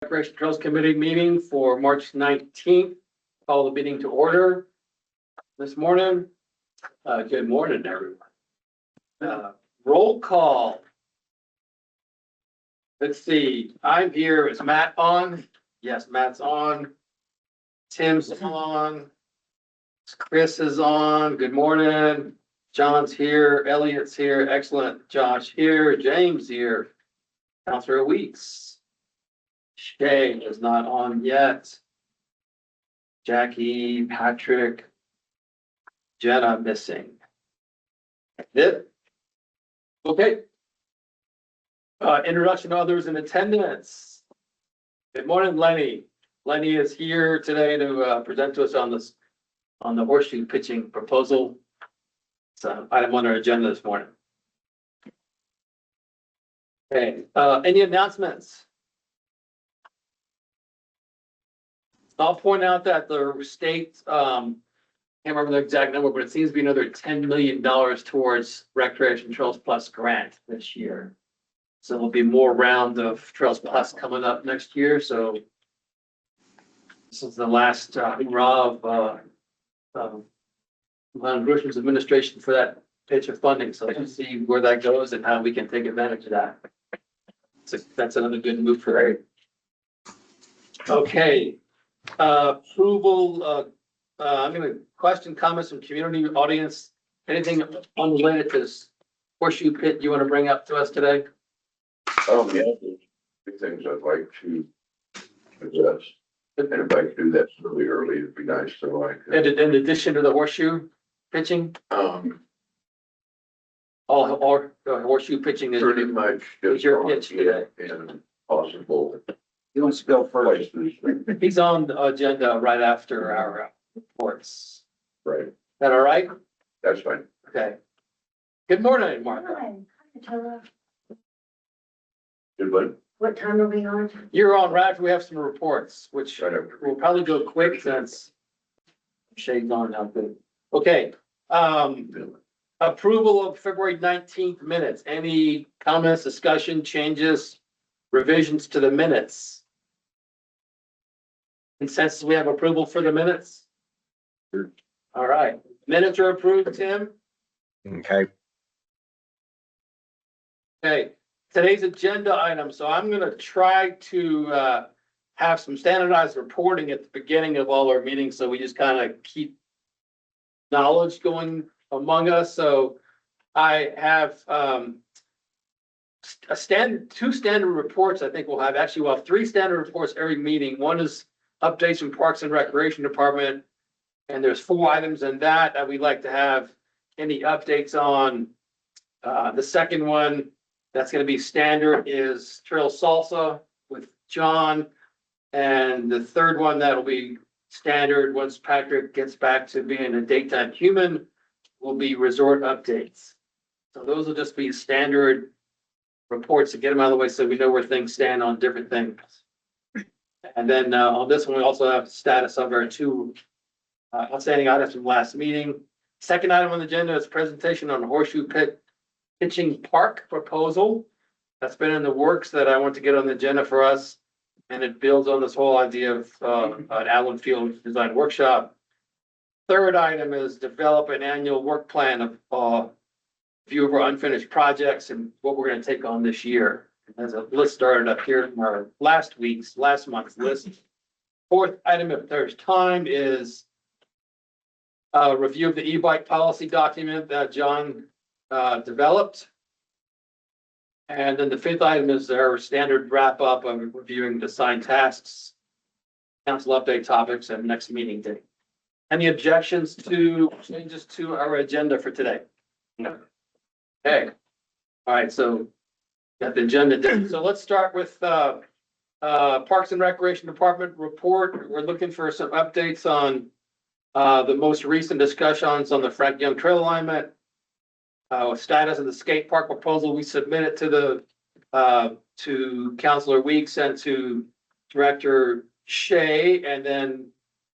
Recreation Trails Committee meeting for March 19th. Call the meeting to order this morning. Good morning, everyone. Roll call. Let's see, I'm here. Is Matt on? Yes, Matt's on. Tim's on. Chris is on. Good morning. John's here. Elliot's here. Excellent. Josh here. James here. Counselor Weeks. Shay is not on yet. Jackie, Patrick, Jenna missing. It. Okay. Introduction to others in attendance. Good morning, Lenny. Lenny is here today to present to us on the horseshoe pitching proposal. So item on our agenda this morning. Okay, any announcements? I'll point out that the state, can't remember the exact number, but it seems to be another $10 million towards Recreation Trails Plus grant this year. So there'll be more round of Trails Plus coming up next year, so this is the last hurrah of Von Grusham's administration for that pitch of funding, so let's see where that goes and how we can take advantage of that. So that's another good move for Ray. Okay, approval, I'm gonna question comments from community audience. Anything unrelated to this horseshoe pit you want to bring up to us today? Oh, yeah, there's two things I'd like to address. And if I could do that really early, it'd be nice, so I could. In addition to the horseshoe pitching, or horseshoe pitching is Pretty much just your on pitch today. in possible He wants to go first. places. He's on the agenda right after our reports. Right, Is that all right? that's fine. Okay. Good morning, Martha. Hi, Tara. Good, but What time are we on? You're on right after we have some reports, which right after. we'll probably go quick since Shay's on now. Good. Okay, approval of February 19th minutes. Any comments, discussion, changes, revisions to the minutes? Consensus, we have approval for the minutes? Sure. All right, minutes are approved, Tim? Okay. Okay, today's agenda item, so I'm gonna try to have some standardized reporting at the beginning of all our meetings, so we just kind of keep knowledge going among us, so I have two standard reports. I think we'll have three standard reports every meeting. One is updates from Parks and Recreation Department, and there's 4 items in that we'd like to have any updates on. The second one that's gonna be standard is Trail Salsa with John. And the third one that'll be standard once Patrick gets back to being a daytime human will be resort updates. So those will just be standard reports to get them out of the way so we know where things stand on different things. And then on this one, we also have status of our 2 outstanding items from last meeting. Second item on the agenda is presentation on horseshoe pit pitching park proposal. That's been in the works that I want to get on the agenda for us. And it builds on this whole idea of an Allen Field design workshop. Third item is develop an annual work plan of view of our unfinished projects and what we're going to take on this year. As a list started up here from our last month's list. Fourth item, if there's time, is a review of the e-bike policy document that John developed. And then the fifth item is our standard wrap up of reviewing the assigned tasks, council update topics, and next meeting date. Any objections to changes to our agenda for today? No. Okay. All right, so got the agenda done. So let's start with Parks and Recreation Department report. We're looking for some updates on the most recent discussions on the Frank Young Trail alignment. Status of the skate park proposal we submitted to Councilor Weeks and to Director Shea. And then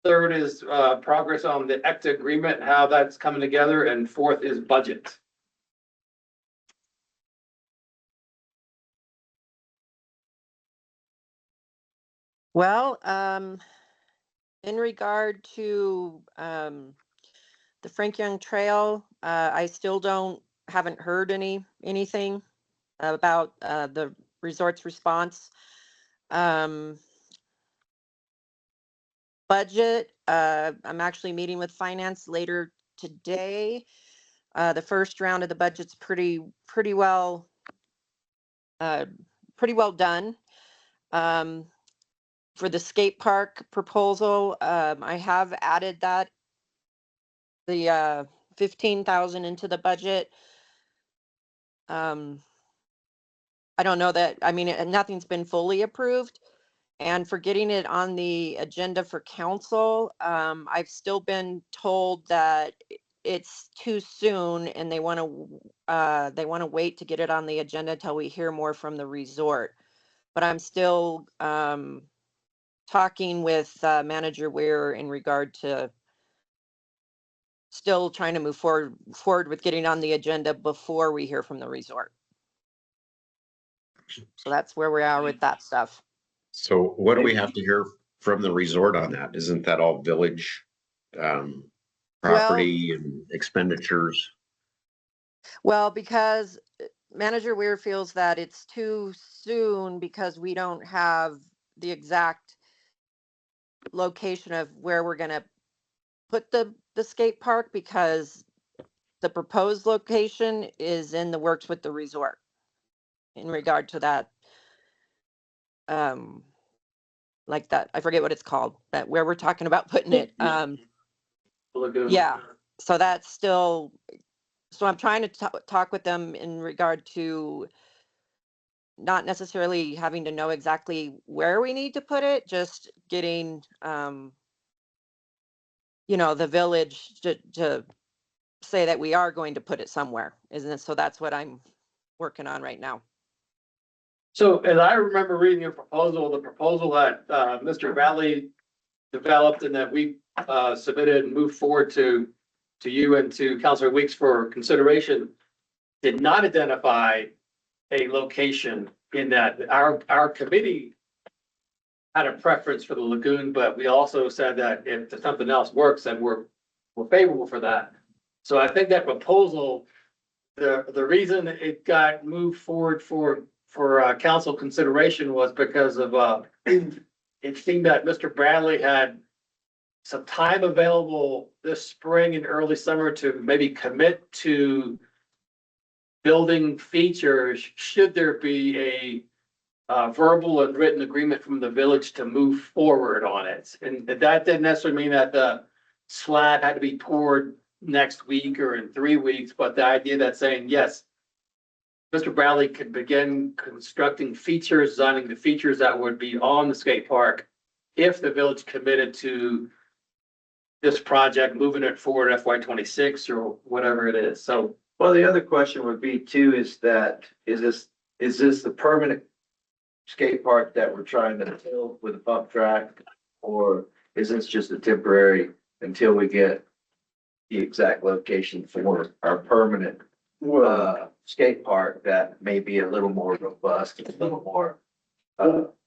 third is progress on the ECTA agreement, how that's coming together. And fourth is budget. Well, in regard to, the Frank Young Trail, I still haven't heard anything about, the resort's response. Um, budget, I'm actually meeting with finance later today. The first round of the budget's pretty well, uh, pretty well done. Um, for the skate park proposal, I have added the 15,000 into the budget. I don't know that, I mean, nothing's been fully approved. And for getting it on the agenda for council, I've still been told that it's too soon and they want to wait to get it on the agenda till we hear more from the resort. But I'm still talking with Manager Weir in regard to still trying to move forward with getting on the agenda before we hear from the resort. So that's where we are with that stuff. So what do we have to hear from the resort on that? Isn't that all village property and expenditures? Well, because Manager Weir feels that it's too soon because we don't have the exact location of where we're going to put the skate park, because the proposed location is in the works with the resort in regard to that. Like that, I forget what it's called, that where we're talking about putting it. Lagoon. Yeah, so that's still, so I'm trying to talk with them in regard to not necessarily having to know exactly where we need to put it, just getting, the village to say that we are going to put it somewhere, isn't it? So that's what I'm working on right now. So as I remember reading your proposal, the proposal that Mr. Valley developed and that we submitted and moved forward to you and to Councilor Weeks for consideration did not identify a location in that. Our committee had a preference for the lagoon, but we also said that if something else works, then we're favorable for that. So I think that proposal, the reason it got moved forward for council consideration was because of it seemed that Mr. Bradley had some time available this spring and early summer to maybe commit to building features should there be a verbal and written agreement from the village to move forward on it. And that didn't necessarily mean that the slab had to be poured next week or in 3 weeks, but the idea that saying, yes, Mr. Bradley could begin constructing features, designing the features that would be on the skate park if the village committed to this project, moving it forward FY26 or whatever it is. So, Well, the other question would be too, is this the permanent skate park that we're trying to fill with a bump track? Or is this just a temporary until we get the exact location for our permanent skate park that may be a little more robust, a little more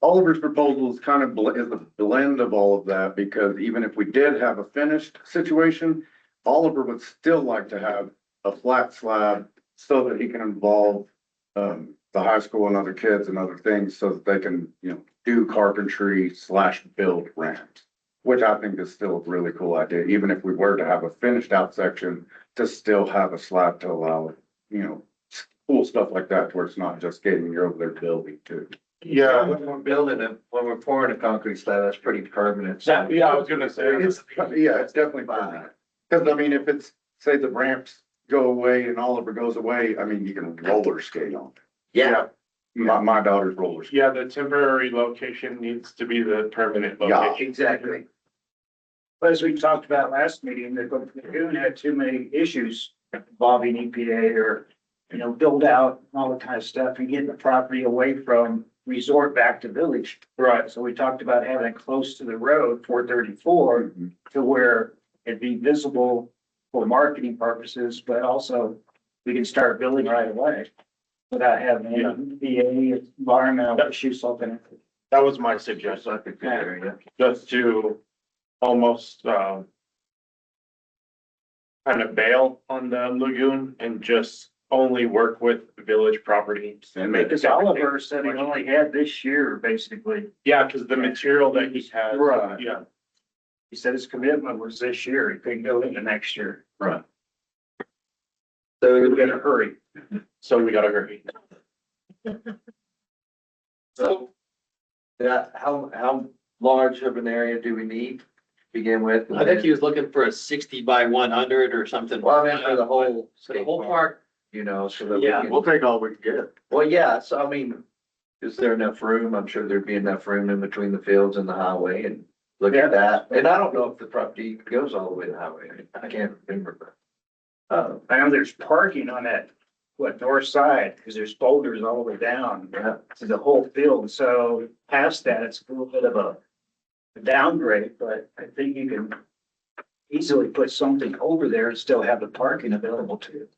Oliver's proposal is kind of is a blend of all of that, because even if we did have a finished situation, Oliver would still like to have a flat slab so that he can involve the high school and other kids and other things so that they can, do carpentry / build ramps, which I think is still a really cool idea, even if we were to have a finished out section to still have a slab to allow, cool stuff like that, to where it's not just getting you're over there building too. Yeah, when we're pouring a concrete slab, that's pretty permanent. So I was gonna say. It's definitely fine. Cause I mean, if it's, say the ramps go away and Oliver goes away, I mean, you can roller skate on it. Yeah. My daughter's roller skate. Yeah, the temporary location needs to be the permanent location. Exactly. But as we talked about last meeting, the lagoon had too many issues involving EPA or, build out and all that kind of stuff and getting the property away from resort back to village. Right. So we talked about having it close to the road, 434, to where it'd be visible for marketing purposes, but also we can start building right away without having any EPA environmental issues, something. That was my Just suggestion, like a good area. just to almost, kind of bail on the lagoon and just only work with village property. And make Because everything- Oliver said he only had this year, basically. Yeah, because the material that he has. Right. Yeah, He said his commitment was this year. He couldn't go into next year. Right. So we gotta hurry. so we gotta hurry. So Yeah, how large of an area do we need to begin with? I think he was looking for a 60 by 100 or something. Well, I mean, for the whole. For the whole park. You know, so that we Yeah. can. We'll take all we can get. Well, yeah, so I mean, is there enough room? I'm sure there'd be enough room in between the fields and the highway and look Yeah. at that. And I don't know if the property goes all the way to the highway. I can't remember, but. I know there's parking on that, north side, because there's boulders all the way down Yeah, to the whole field. So past that, it's a little bit of a downgrade, but I think you can easily put something over there and still have the parking available to you.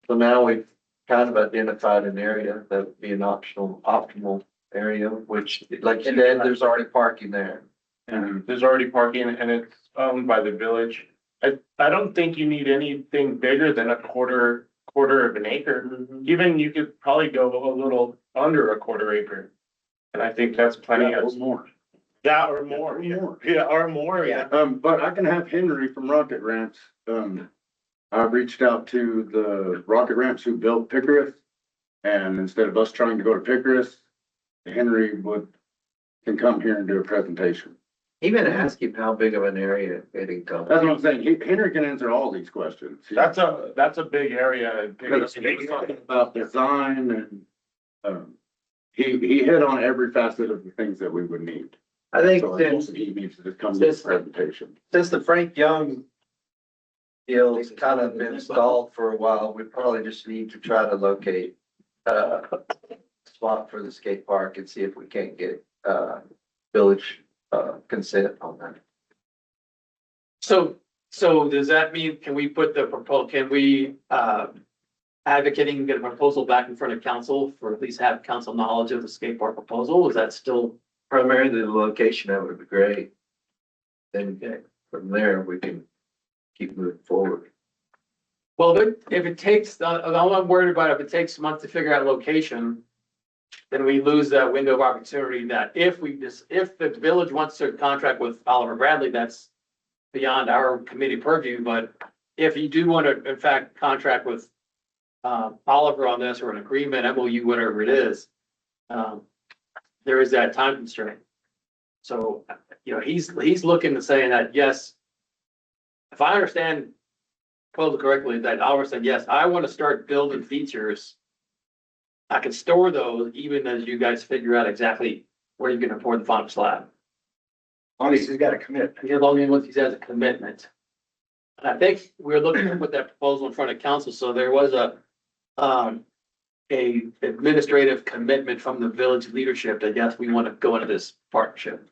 so now we've kind of identified an area that would be an optimal area, which, like you said, there's already parking there. And there's already parking and it's owned by the village. I don't think you need anything bigger than a quarter of an acre. Even you could probably go a little under a quarter acre. And I think that's plenty Yeah, or of more. that or more, yeah, or more, yeah. But I can have Henry from Rocket Ranch, I reached out to the Rocket Ranch who built Pickering. And instead of us trying to go to Pickering, Henry can come here and do a presentation. Even ask him how big of an area it encompasses. That's what I'm saying. Henry can answer all these questions. That's a big area. Because he was talking about design and, he hit on every facet of the things that we would need. I think So I since, think he needs to just come to the presentation. since the Frank Young deal's kind of been stalled for a while, we probably just need to try to locate a spot for the skate park and see if we can't get, village, consent on that. So does that mean, can we put the can we, advocating, get a proposal back in front of council for at least have council knowledge of the skate park proposal? Is that still? Primarily the location, that would be great. Then from there, we can keep moving forward. Well, if it takes, all I'm worried about, if it takes months to figure out a location, then we lose that window of opportunity that if the village wants to contract with Oliver Bradley, that's beyond our committee purview, but if you do want to, in fact, contract with Oliver on this or an agreement, MOU, whatever it is, there is that time constraint. So, he's looking to say that, yes, if I understand quoted correctly, that Oliver said, yes, I want to start building features. I can store those even as you guys figure out exactly where you're gonna pour the final slab. Honestly, he's got a commitment. As long as he has a commitment. And I think we're looking to put that proposal in front of council, so there was a administrative commitment from the village leadership that yes, we want to go into this partnership.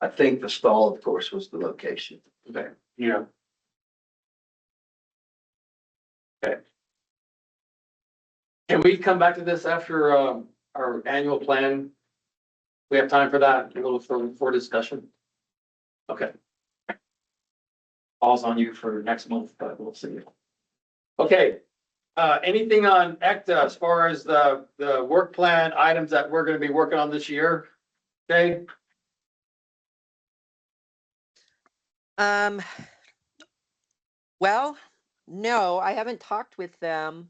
I think the stall, of course, was the location. Okay. Yeah. Can we come back to this after our annual plan? We have time for that, a little for discussion? Okay. All's on you for next month, but we'll see. Okay, anything on ECTA as far as the work plan items that we're gonna be working on this year? Okay, Well, no, I haven't talked with them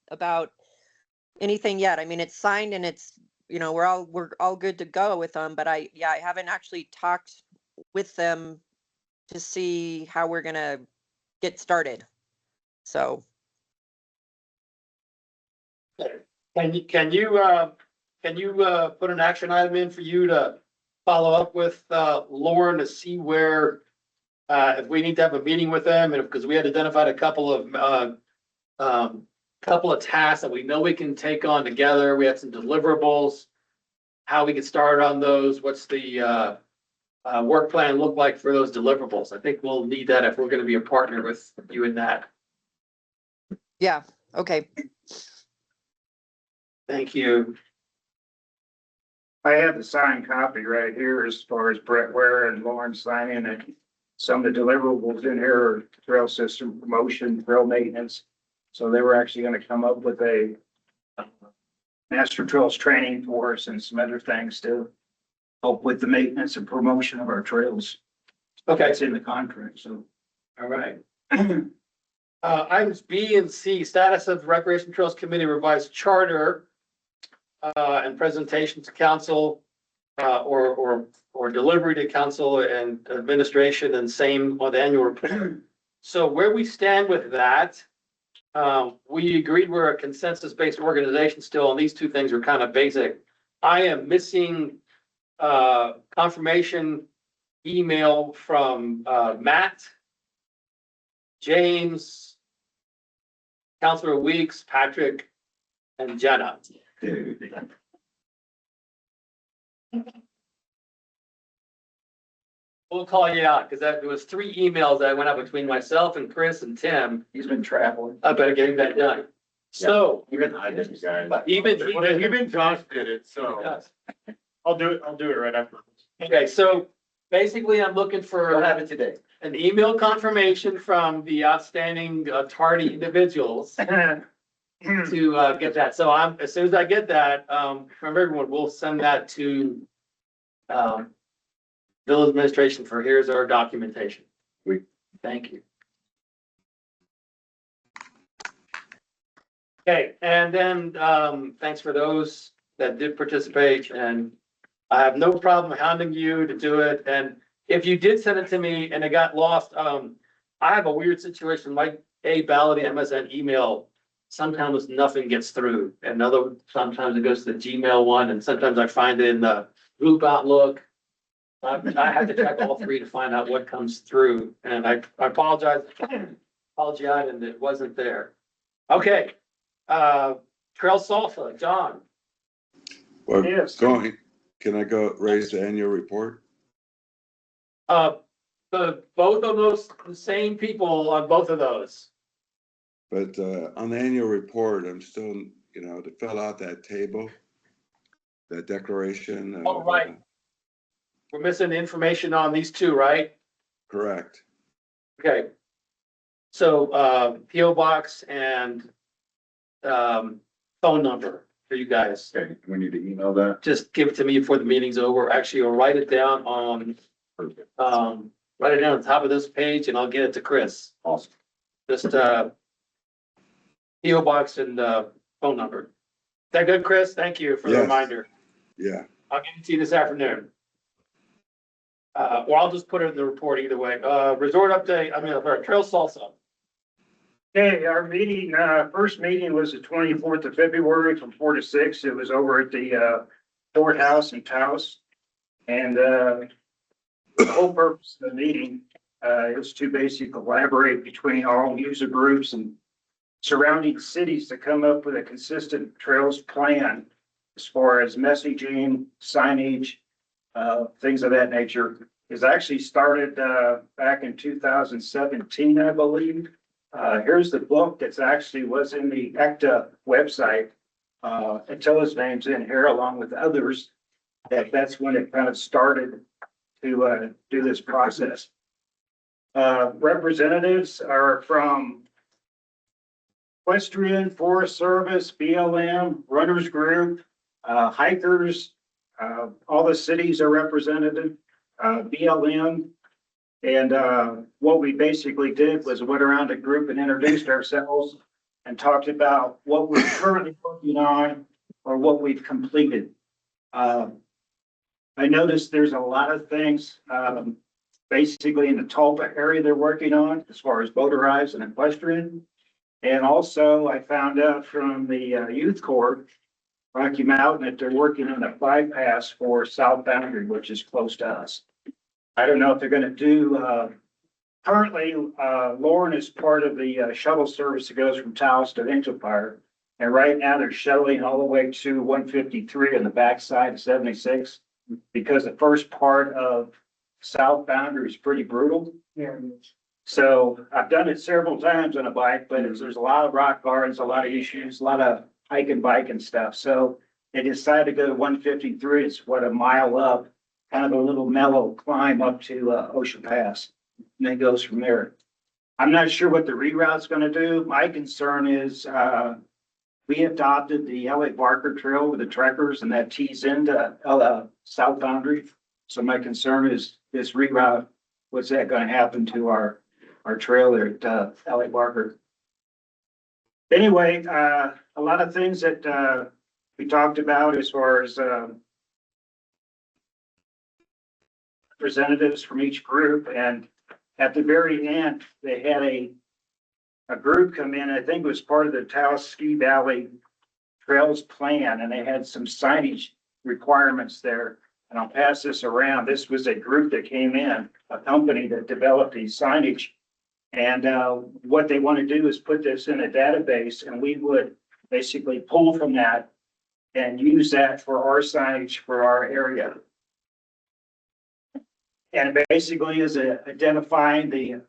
about anything yet. I mean, it's signed and it's, we're all good to go with them, but I haven't actually talked with them to see how we're gonna get started. So, can you put an action item in for you to follow up with Lauren to see where if we need to have a meeting with them, and because we had identified a couple of tasks that we know we can take on together. We had some deliverables, how we get started on those, what's the work plan look like for those deliverables. I think we'll need that if we're gonna be a partner with you in that. yeah, okay. Thank you. I have the signed copy right here as far as Brett Ware and Lauren signing it. Some of the deliverables in here are trail system promotion, trail maintenance. So they were actually gonna come up with a master trails training for us and some other things to help with the maintenance and promotion of our trails. Okay, That's in the contract, so. all right. Items B and C, status of Recreation Trails Committee revised charter and presentation to council, or delivery to council and administration, and same on the annual report. So where we stand with that, we agreed we're a consensus-based organization still, and these two things are kind of basic. I am missing confirmation email from Matt, James, Counselor Weeks, Patrick, and Jenna. We'll call you out, because there was 3 emails that went out between myself and Chris and Tim. He's been traveling. I better getting that done. So, Even I didn't, guys. even Josh did it, so I'll do it right after. okay, so basically I'm looking We'll for have it today. an email confirmation from the outstanding tardy individuals to get that. So as soon as I get that, from everyone, we'll send that to village administration for here's our documentation. Thank you. Okay, and then, thanks for those that did participate, and I have no problem hounding you to do it, and if you did send it to me and it got lost, I have a weird situation, my ballot MSN email, sometimes nothing gets through, and sometimes it goes to the Gmail one, and sometimes I find it in the group Outlook. I have to check all 3 to find out what comes through, and I apologize, and it wasn't there. Okay, Trail Salsa, John. Well, Yes. going, can I go raise the annual report? Both of those, the same people on both of those. But, on the annual report, I'm still, to fill out that table, that declaration. Oh, right. We're missing information on these 2, right? Correct. Okay. So, PO box and, phone number for you guys. Okay, we need to email that. Just give it to me before the meeting's over. Actually, I'll write it down on, write it down on the top of this page and I'll get it to Chris. Awesome. Just, PO box and, phone number. Is that good, Chris? Thank you for the Yes. reminder. Yeah. I'll get it to you this afternoon. Or I'll just put it in the report either way. Resort update, Trail Salsa. Okay, our meeting, first meeting was the 24th of February from 4 to 6. It was over at the courthouse in Taos. And the whole purpose of the meeting is to basically collaborate between all user groups and surrounding cities to come up with a consistent trails plan as far as messaging, signage, things of that nature. It's actually started back in 2017, I believe. Here's the book that's actually was in the ECTA website. Attila's name's in here along with others. That's when it kind of started to do this process. Representatives are from Equestrian, Forest Service, BLM, Runners Group, hikers, all the cities are represented, BLM. And what we basically did was went around a group and introduced ourselves and talked about what we're currently working on or what we've completed. I noticed there's a lot of things, basically in the Tulsa area they're working on as far as motorized and equestrian. And also I found out from the youth corps, Rocky Mountain, that they're working on a bypass for South Boundary, which is close to us. I don't know if they're gonna do, currently, Lauren is part of the shuttle service that goes from Taos to Interfire. And right now they're shuttling all the way to 153 on the backside of 76. Because the first part of South Boundary is pretty brutal. So I've done it several times on a bike, but there's a lot of rock guards, a lot of issues, a lot of hike and bike and stuff. So they decided to go to 153. It's what, a mile up, kind of a little mellow climb up to Ocean Pass. And then goes from there. I'm not sure what the reroute's gonna do. My concern is, we adopted the LA Barker Trail with the trekkers and that tees into South Boundary. So my concern is this reroute, what's that gonna happen to our trail there at LA Barker? Anyway, a lot of things that we talked about as far as representatives from each group, and at the very end, they had a group come in, I think it was part of the Taos Ski Valley Trails Plan, and they had some signage requirements there. And I'll pass this around. This was a group that came in, a company that developed these signage. And what they want to do is put this in a database, and we would basically pull from that and use that for our signage for our area. And it basically is identifying the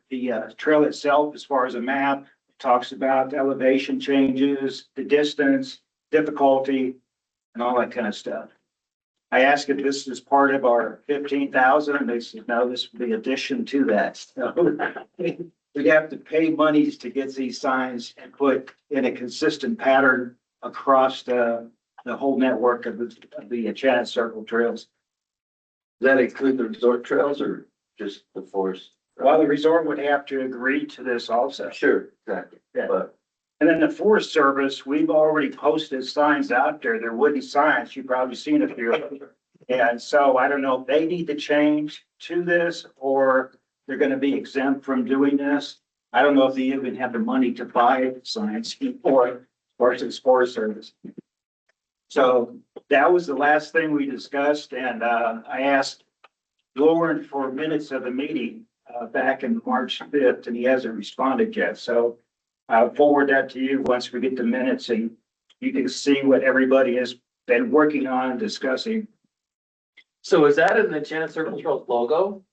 trail itself as far as a map. It talks about elevation changes, the distance, difficulty, and all that kind of stuff. I asked if this is part of our 15,000, and they said, no, this would be addition to that. So we'd have to pay monies to get these signs and put in a consistent pattern across the whole network of the Enchanted Circle trails. Does that include the resort trails or just the forest? Well, the resort would have to agree to this also. Sure, exactly. Yeah. But And then the Forest Service, we've already posted signs out there. They're wooden signs. You've probably seen a few. And so I don't know if they need to change to this or they're gonna be exempt from doing this. I don't know if they even have the money to buy signs or the Forest Service. So that was the last thing we discussed, and I asked Lauren for minutes of the meeting back in March 5th, and he hasn't responded yet. So I'll forward that to you once we get the minutes, and you can see what everybody has been working on and discussing. So is that an Enchanted Circle Trails logo?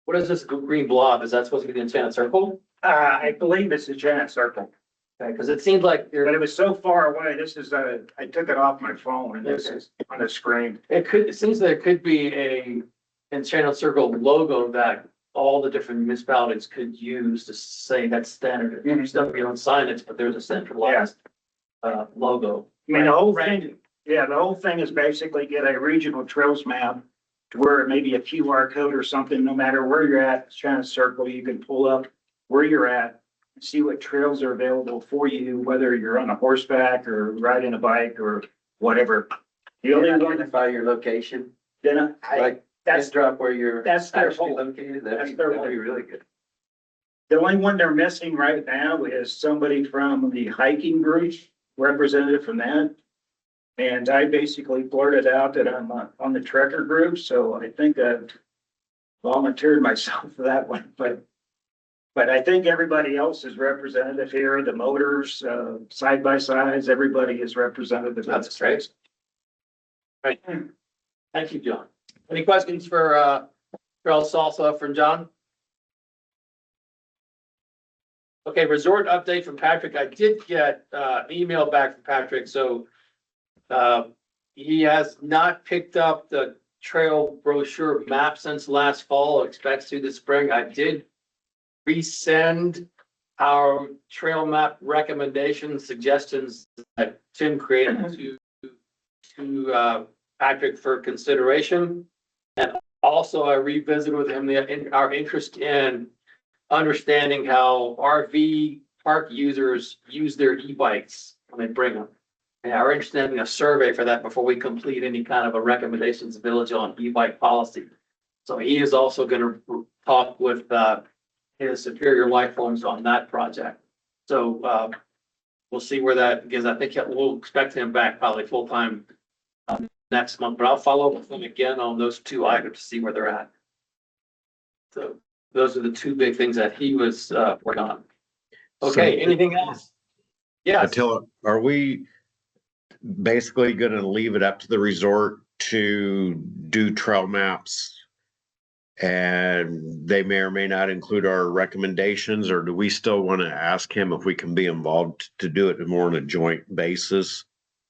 What is this green blob? Is that supposed to be the Enchanted Circle? I believe it's the Enchanted Circle, Okay, because it seems like but it was so far away. This is I took it off my phone, and this is on the screen. it seems there could be a Enchanted Circle logo that all the different municipalities could use to say that's standard. You still don't sign it, but there's a centralized logo. I mean, the whole thing, yeah, the whole thing is basically get a regional trails map to where maybe a QR code or something, no matter where you're at, Enchanted Circle, you can pull up where you're at, and see what trails are available for you, whether you're on a horseback or riding a bike or whatever. The only one, identify your location, then like that's, drop where you're that's their actually whole, located. that's their That'd be really good. the only one they're missing right now is somebody from the hiking group, representative from that. And I basically blurted out that I'm on the trekker group, so I think I've volunteered myself for that one, but I think everybody else is representative here, the motors, side by sides, everybody is representative. That's great. Right. Thank you, John. Any questions for Trail Salsa from John? Okay, resort update from Patrick. I did get email back from Patrick, so he has not picked up the trail brochure map since last fall, expects to this spring. I did resend our trail map recommendations, suggestions that Tim created to Patrick for consideration. And also I revisited with him our interest in understanding how RV park users use their e-bikes when they bring them. And our interest in a survey for that before we complete any kind of a recommendations village on e-bike policy. So he is also going to talk with his Superior Life Forms on that project. So we'll see where that gives. I think we'll expect him back probably full-time next month, but I'll follow up with him again on those two items to see where they're at. So those are the two big things that he was working on. Okay, anything else? Yes. Attila, are we basically gonna leave it up to the resort to do trail maps? And they may or may not include our recommendations, or do we still want to ask him if we can be involved to do it more on a joint basis?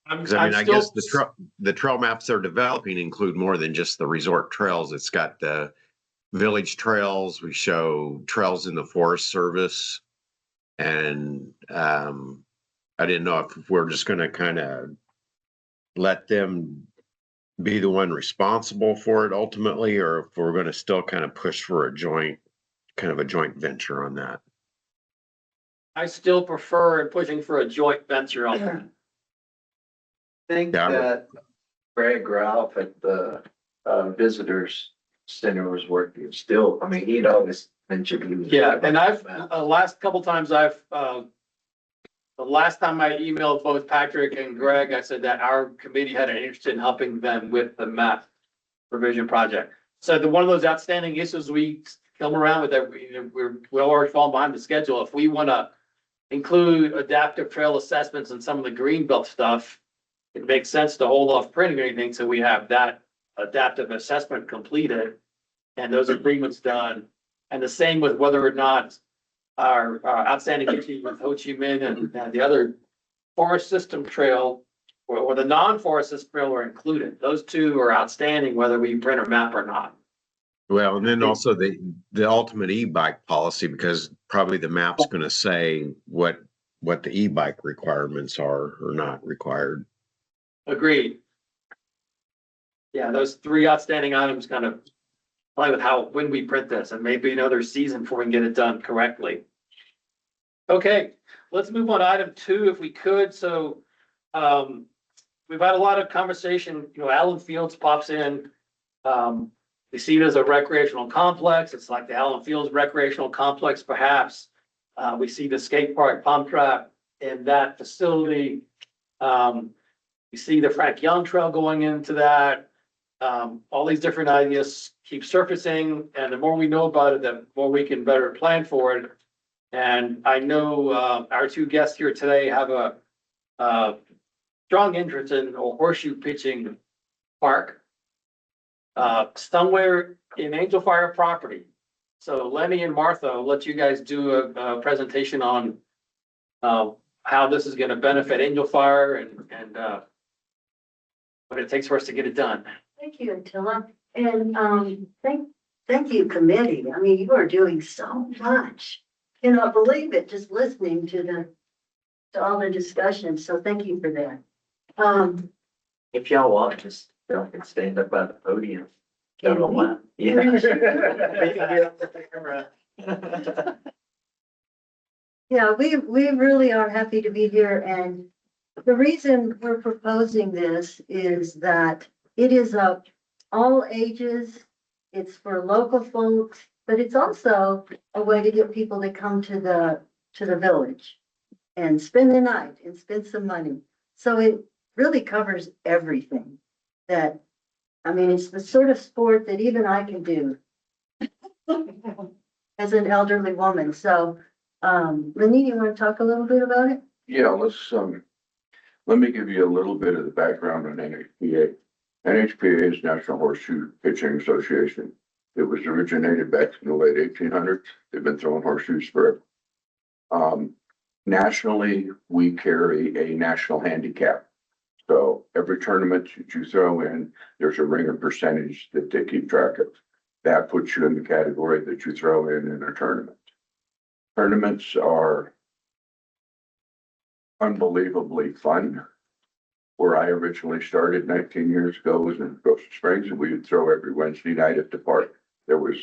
Cause I mean, I guess the trail maps they're developing include more than just the resort trails. It's got the village trails. We show trails in the Forest Service. And, I didn't know if we're just gonna kind of let them be the one responsible for it ultimately, or if we're gonna still kind of push for a joint venture on that. I still prefer pushing for a joint venture on that. I think Yeah, I would- that Greg Ralph at the visitors center was working still, I mean, he'd always mentioned he was. Yeah, and I've, last couple times the last time I emailed both Patrick and Greg, I said that our committee had an interest in helping them with the map revision project. So one of those outstanding issues we come around with that, we're already falling behind the schedule. If we want to include adaptive trail assessments and some of the greenbelt stuff, it makes sense to hold off printing anything so we have that adaptive assessment completed and those agreements done. And the same with whether or not our outstanding issue with Ho Chi Minh and the other forest system trail or the non-forest system trail are included. Those two are outstanding, whether we print or map or not. Well, and then also the ultimate e-bike policy, because probably the map's gonna say what the e-bike requirements are or not required. Agreed. Yeah, those three outstanding items kind of play with when we print this, and maybe another season before we can get it done correctly. Okay, let's move on to item 2 if we could. So, we've had a lot of conversation, Allen Fields pops in. We see it as a recreational complex. It's like the Allen Fields recreational complex, perhaps. We see the skate park pump track in that facility. We see the Frank Young Trail going into that. All these different ideas keep surfacing, and the more we know about it, the more we can better plan for it. And I know our 2 guests here today have a strong interest in a horseshoe pitching park somewhere in Angel Fire property. So Lenny and Martha, I'll let you guys do a presentation on how this is going to benefit Angel Fire and what it takes for us to get it done. Thank you, Attila. And thank you, committee. I mean, you are doing so much. Cannot believe it, just listening to all the discussion. So thank you for that. If y'all want, just y'all can stand up by the podium. Don't know why. Yeah. Yeah, we really are happy to be here, and the reason we're proposing this is that it is of all ages. It's for local folks, but it's also a way to get people to come to the village and spend the night and spend some money. So it really covers everything it's the sort of sport that even I can do as an elderly woman. So, Lenny, you want to talk a little bit about it? Yeah, let me give you a little bit of the background on NHPA. NHPA is National Horseshoe Pitching Association. It was originated back in the late 1800s. They've been throwing horseshoes forever. Nationally, we carry a national handicap. So every tournament that you throw in, there's a ringer percentage that they keep track of. That puts you in the category that you throw in a tournament. Tournaments are unbelievably fun. Where I originally started 19 years ago was in Goshen Springs, and we would throw every Wednesday night at the park. There was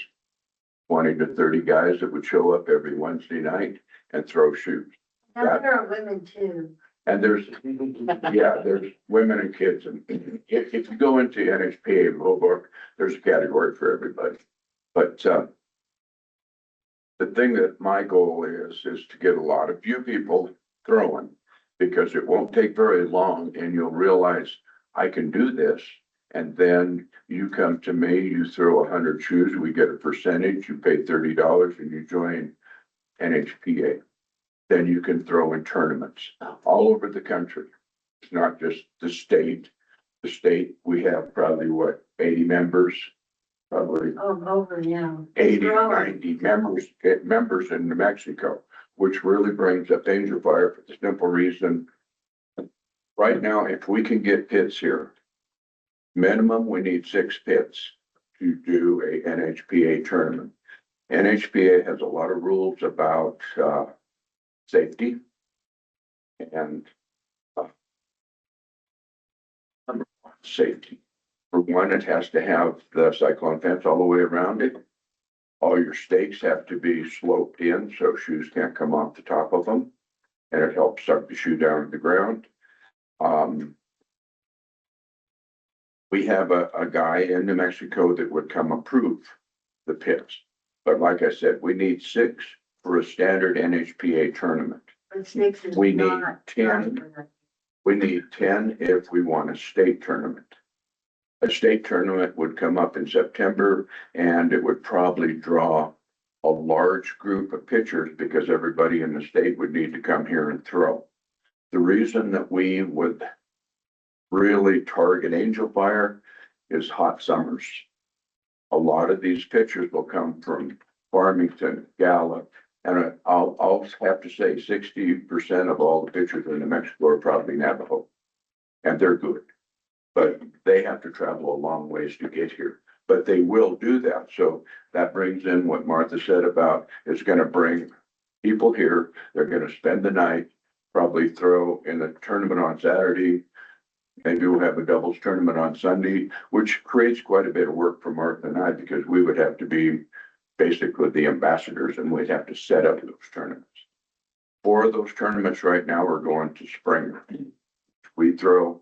20 to 30 guys that would show up every Wednesday night and throw shoes. Now there are women too. And there's women and kids. And if you go into NHPA in Hobart, there's a category for everybody. But the thing that my goal is to get a lot of you people throwing, because it won't take very long and you'll realize I can do this. And then you come to me, you throw 100 shoes, we get a percentage, you pay $30 and you join NHPA. Then you can throw in tournaments all over the country. It's not just the state. The state, we have probably 80 members, probably Over now. 80, 90 members in New Mexico, which really brings up Angel Fire for the simple reason Right now, if we can get pits here, minimum, we need 6 pits to do a NHPA tournament. NHPA has a lot of rules about, safety and, safety. For one, it has to have the cyclone fence all the way around it. All your stakes have to be sloped in so shoes can't come off the top of them. And it helps suck the shoe down to the ground. We have a guy in New Mexico that would come approve the pits. But like I said, we need 6 for a standard NHPA tournament. But 6 is We need not. 10. We need 10 if we want a state tournament. A state tournament would come up in September and it would probably draw a large group of pitchers because everybody in the state would need to come here and throw. The reason that we would really target Angel Fire is hot summers. A lot of these pitchers will come from Farmington, Gallup, and I'll have to say 60% of all the pitchers in New Mexico are probably Navajo. And they're good, but they have to travel a long ways to get here. But they will do that. So that brings in what Martha said about it's going to bring people here. They're going to spend the night, probably throw in the tournament on Saturday. Maybe we'll have a doubles tournament on Sunday, which creates quite a bit of work for Martha and I because we would have to be basically the ambassadors and we'd have to set up those tournaments. 4 of those tournaments right now are going to Springer. We throw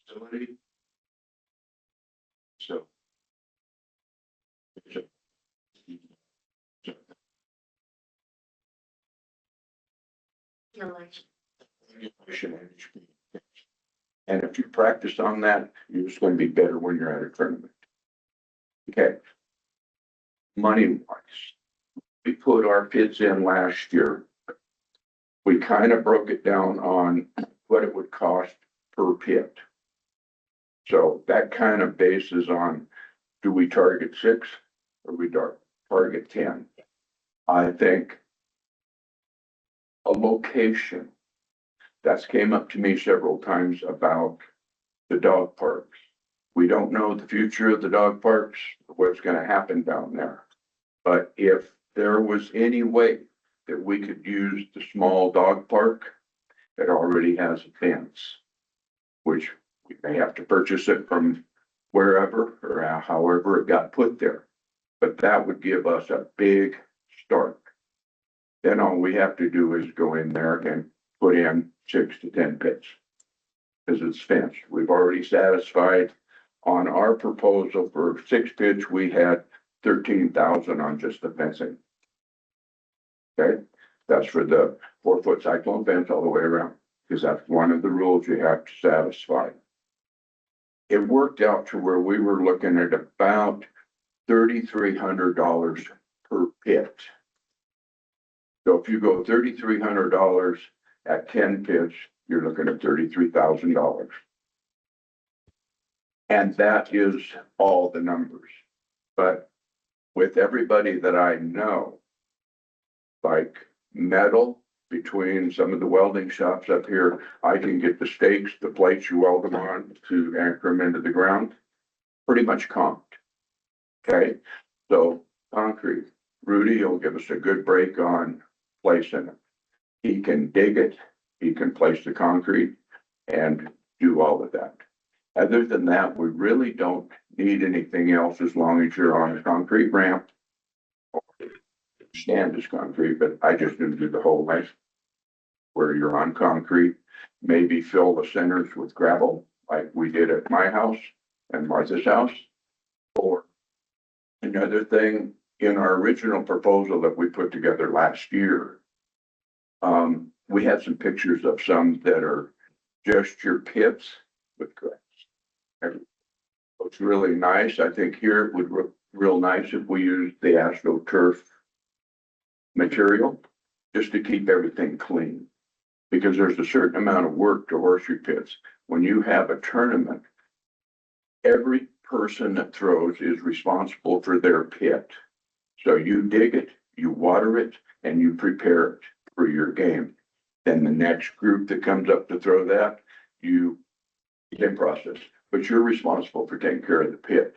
facility. So. And if you practice on that, you're just going to be better when you're at a tournament. Okay. Money wise, we put our pits in last year. We kind of broke it down on what it would cost per pit. So that kind of bases on, do we target 6 or we target 10? I think a location that's came up to me several times about the dog parks. We don't know the future of the dog parks, what's going to happen down there. But if there was any way that we could use the small dog park that already has a fence, which we may have to purchase it from wherever or however it got put there. But that would give us a big start. Then all we have to do is go in there and put in 6 to 10 pits. Because it's fenced. We've already satisfied on our proposal for 6 pits, we had 13,000 on just the fencing. Okay, that's for the 4-foot cyclone fence all the way around, because that's one of the rules you have to satisfy. It worked out to where we were looking at about $3,300 per pit. So if you go $3,300 at 10 pits, you're looking at $33,000. And that is all the numbers. But with everybody that I know, like metal, between some of the welding shops up here, I can get the stakes, the plates you weld them on to anchor them into the ground, pretty much comped. Okay, so concrete, Rudy will give us a good break on placing it. He can dig it, he can place the concrete and do all of that. Other than that, we really don't need anything else as long as you're on a concrete ramp. Stand is concrete, but I just didn't do the whole length where you're on concrete. Maybe fill the centers with gravel like we did at my house and Martha's house. Or another thing, in our original proposal that we put together last year, we had some pictures of some that are just your pits with grass. Looks really nice. I think here it would look real nice if we used the AstroTurf material just to keep everything clean. Because there's a certain amount of work to horseshoe pits. When you have a tournament, every person that throws is responsible for their pit. So you dig it, you water it, and you prepare it for your game. Then the next group that comes up to throw that, same process, but you're responsible for taking care of the pit.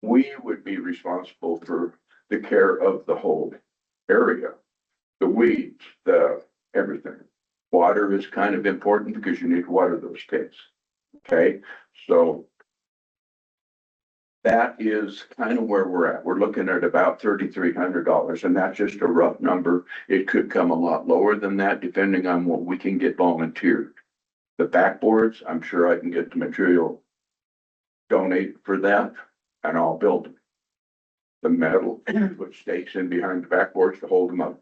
We would be responsible for the care of the whole area, the weeds, the everything. Water is kind of important because you need to water those pits. Okay, so that is kind of where we're at. We're looking at about $3,300, and that's just a rough number. It could come a lot lower than that, depending on what we can get volunteered. The backboards, I'm sure I can get the material donate for that, and I'll build them. The metal, put stakes in behind the backboards to hold them up.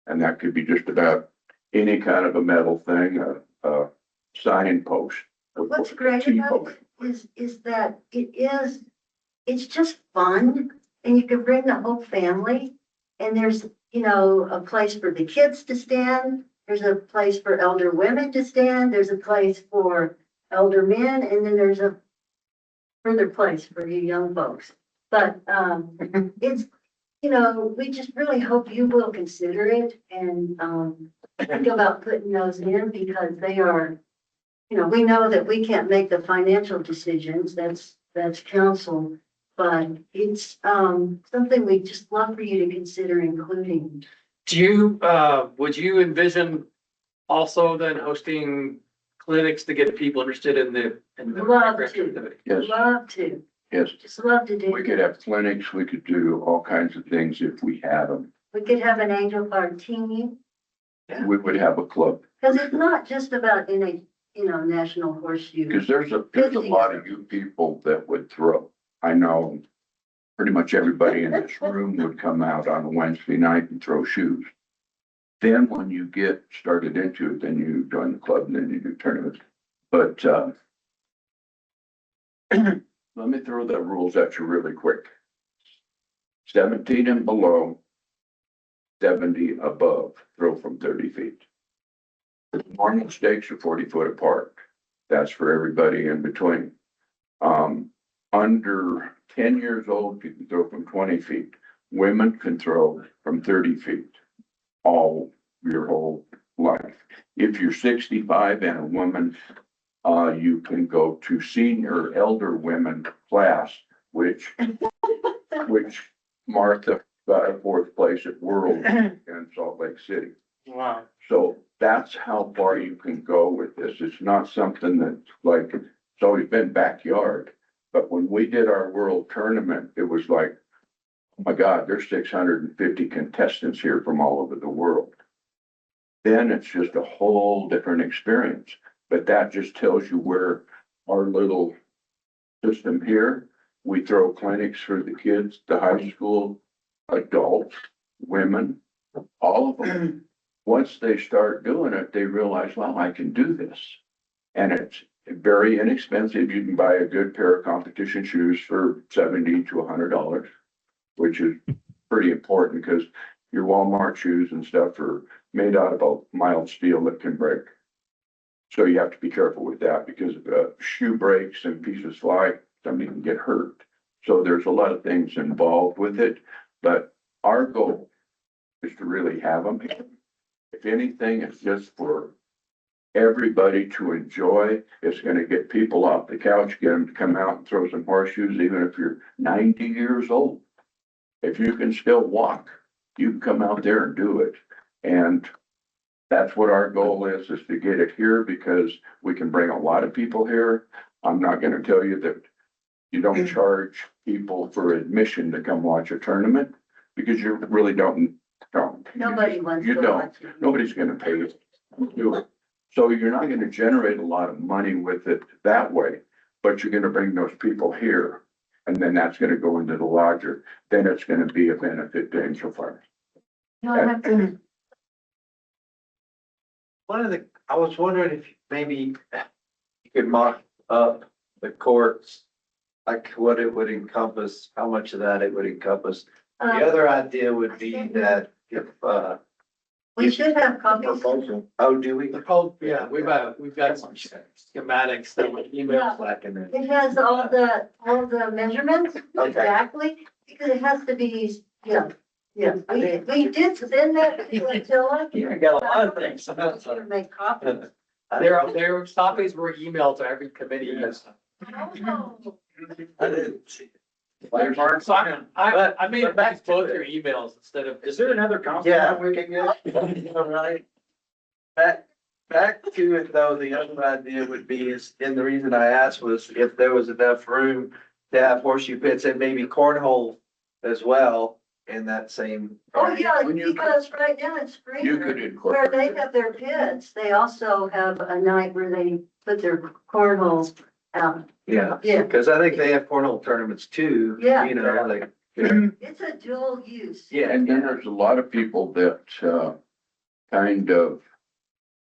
And that could be just about any kind of a metal thing, a sign post. What's great about it is that it's just fun and you can bring the whole family. And there's, a place for the kids to stand. There's a place for elder women to stand. There's a place for elder men. And then there's a further place for you young folks. But, it's, we just really hope you will consider it and, think about putting those in because they are, we know that we can't make the financial decisions, that's council, but it's, something we just love for you to consider including. Do you, would you envision also then hosting clinics to get people interested in the Love recreation to. activity? Yes, Love to, yes. just love to do. We could have clinics, we could do all kinds of things if we had them. We could have an Angel Fire team, We would have a club, because it's not just about National Horseshoe. because there's a lot of you people that would throw. I know pretty much everybody in this room would come out on a Wednesday night and throw shoes. Then when you get started into it, then you join the club and then you do tournaments. But, let me throw the rules at you really quick. 17 and below, 70 above, throw from 30 feet. The normal stakes are 40 foot apart. That's for everybody in between. Under 10 years old, you can throw from 20 feet. Women can throw from 30 feet all your whole life. If you're 65 and a woman, you can go to senior elder women class, which Martha got a 4th place at World in Salt Lake City. Wow. So that's how far you can go with this. It's not something that's like, it's always been backyard. But when we did our world tournament, it was like, oh my God, there's 650 contestants here from all over the world. Then it's just a whole different experience. But that just tells you where our little system here, we throw clinics for the kids, the high school, adults, women, all of them. Once they start doing it, they realize, well, I can do this. And it's very inexpensive. You can buy a good pair of competition shoes for $70 to $100, which is pretty important because your Walmart shoes and stuff are made out of a mild steel that can break. So you have to be careful with that because if a shoe breaks and pieces fly, somebody can get hurt. So there's a lot of things involved with it, but our goal is to really have them. If anything, it's just for everybody to enjoy. It's gonna get people off the couch, get them to come out and throw some horseshoes, even if you're 90 years old. If you can still walk, you can come out there and do it. And that's what our goal is to get it here because we can bring a lot of people here. I'm not gonna tell you that you don't charge people for admission to come watch a tournament because you really don't. Nobody wants You to don't. watch it. Nobody's gonna pay you to do it. So you're not gonna generate a lot of money with it that way, but you're gonna bring those people here. And then that's gonna go into the lodger. Then it's gonna be a benefit to Angel Fire. No, that's- I was wondering if maybe you could mock up the courts, like what it would encompass, how much of that it would encompass. The other idea would be that if, We should have copies. Proposal. Oh, do we? Yeah, we've got some schematics that we emailed. Back in there. It has all the measurements Okay. exactly, because it has to be, yeah. We did send that to Attila. You got a lot of things. To make copies. Their copies were emailed to every committee. Yes. Oh. I didn't see. So I made it back both your emails instead of. Is there another council? Yeah, we can get, all right. Back to it though, the other idea would be is, and the reason I asked was if there was enough room to have horseshoe pits and maybe cornhole as well in that same. Oh, yeah, When you- because right now in spring, You could where incorporate. they have their pits, they also have a night where they put their cornholes out. Yeah, Yeah, cause I think they have cornhole tournaments too. Yeah. You know, like. it's a dual use. Yeah, And then there's a lot of people that, kind of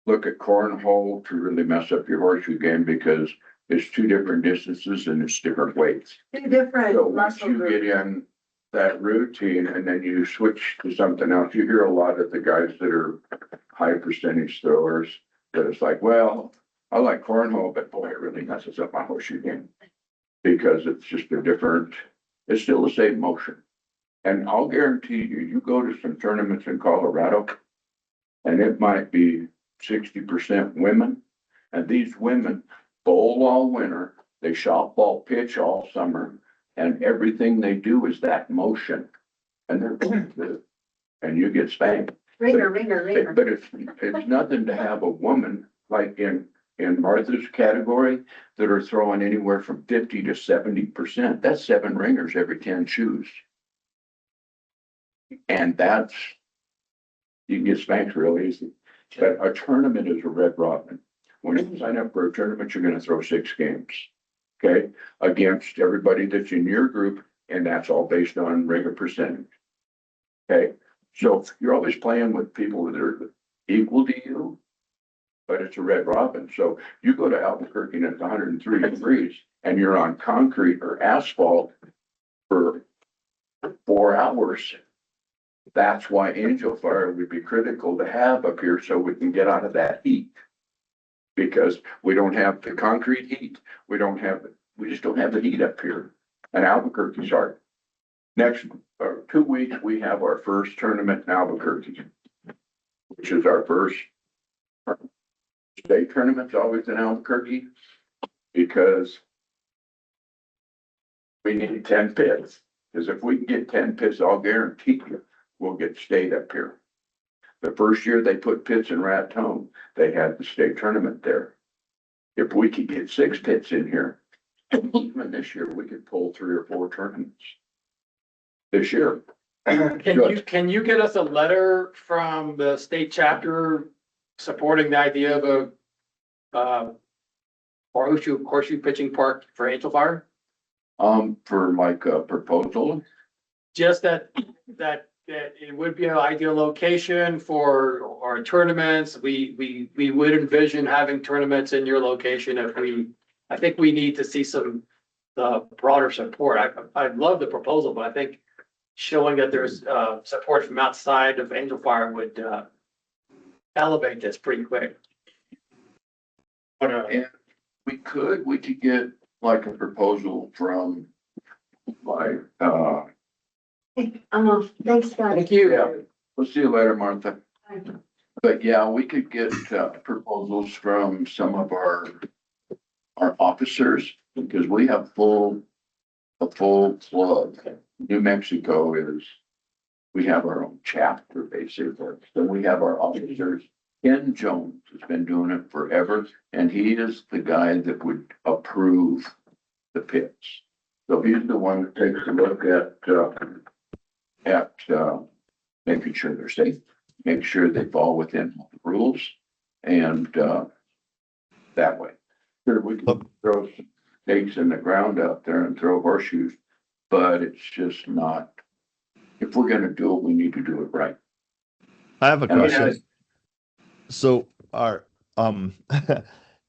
look at cornhole to really mess up your horseshoe game because it's two different distances and it's different weights. Two different So once muscle you get groups. in that routine and then you switch to something else, you hear a lot of the guys that are high percentage throwers that it's like, well, I like cornhole, but boy, it really messes up my horseshoe game. Because it's just a different, it's still the same motion. And I'll guarantee you, you go to some tournaments in Colorado and it might be 60% women. And these women bowl all winter, they shop ball pitch all summer, and everything they do is that motion. And they're, and you get spanked. Ringer. But it's nothing to have a woman like in Martha's category that are throwing anywhere from 50 to 70%. That's 7 ringers every 10 shoes. And that's, you can get spanked real easy. But a tournament is a red robin. When you sign up for a tournament, you're gonna throw 6 games. Okay, against everybody that's in your group, and that's all based on ringer percentage. Okay, so you're always playing with people that are equal to you. But it's a red robin. So you go to Albuquerque and it's 103 degrees and you're on concrete or asphalt for 4 hours. That's why Angel Fire would be critical to have up here so we can get out of that heat. Because we don't have the concrete heat. We just don't have the heat up here. And Albuquerque's our next 2 weeks, we have our first tournament in Albuquerque, which is our first state tournament's always in Albuquerque because we need 10 pits. Because if we can get 10 pits, I'll guarantee you, we'll get state up here. The first year they put pits in Raton, they had the state tournament there. If we could get 6 pits in here, even this year, we could pull 3 or 4 tournaments. This year. Can you get us a letter from the state chapter supporting the idea of a horseshoe pitching park for Angel Fire? For like a proposal, Just that it would be an ideal location for our tournaments. We would envision having tournaments in your location I think we need to see some broader support. I love the proposal, but I think showing that there's support from outside of Angel Fire would elevate this pretty quick. and we could get like a proposal from like, Thanks, guys. Thank you. yeah, we'll see you later, Martha. But yeah, we could get proposals from some of our officers because we have a full club. New Mexico we have our own chapter basically. So we have our officers. Ken Jones has been doing it forever and he is the guy that would approve the pits. So he's the one that takes a look at making sure they're safe, make sure they fall within the rules and that way. Sure, we can throw some stakes in the ground out there and throw horseshoes, but it's just not, if we're gonna do it, we need to do it right. I have a And question. So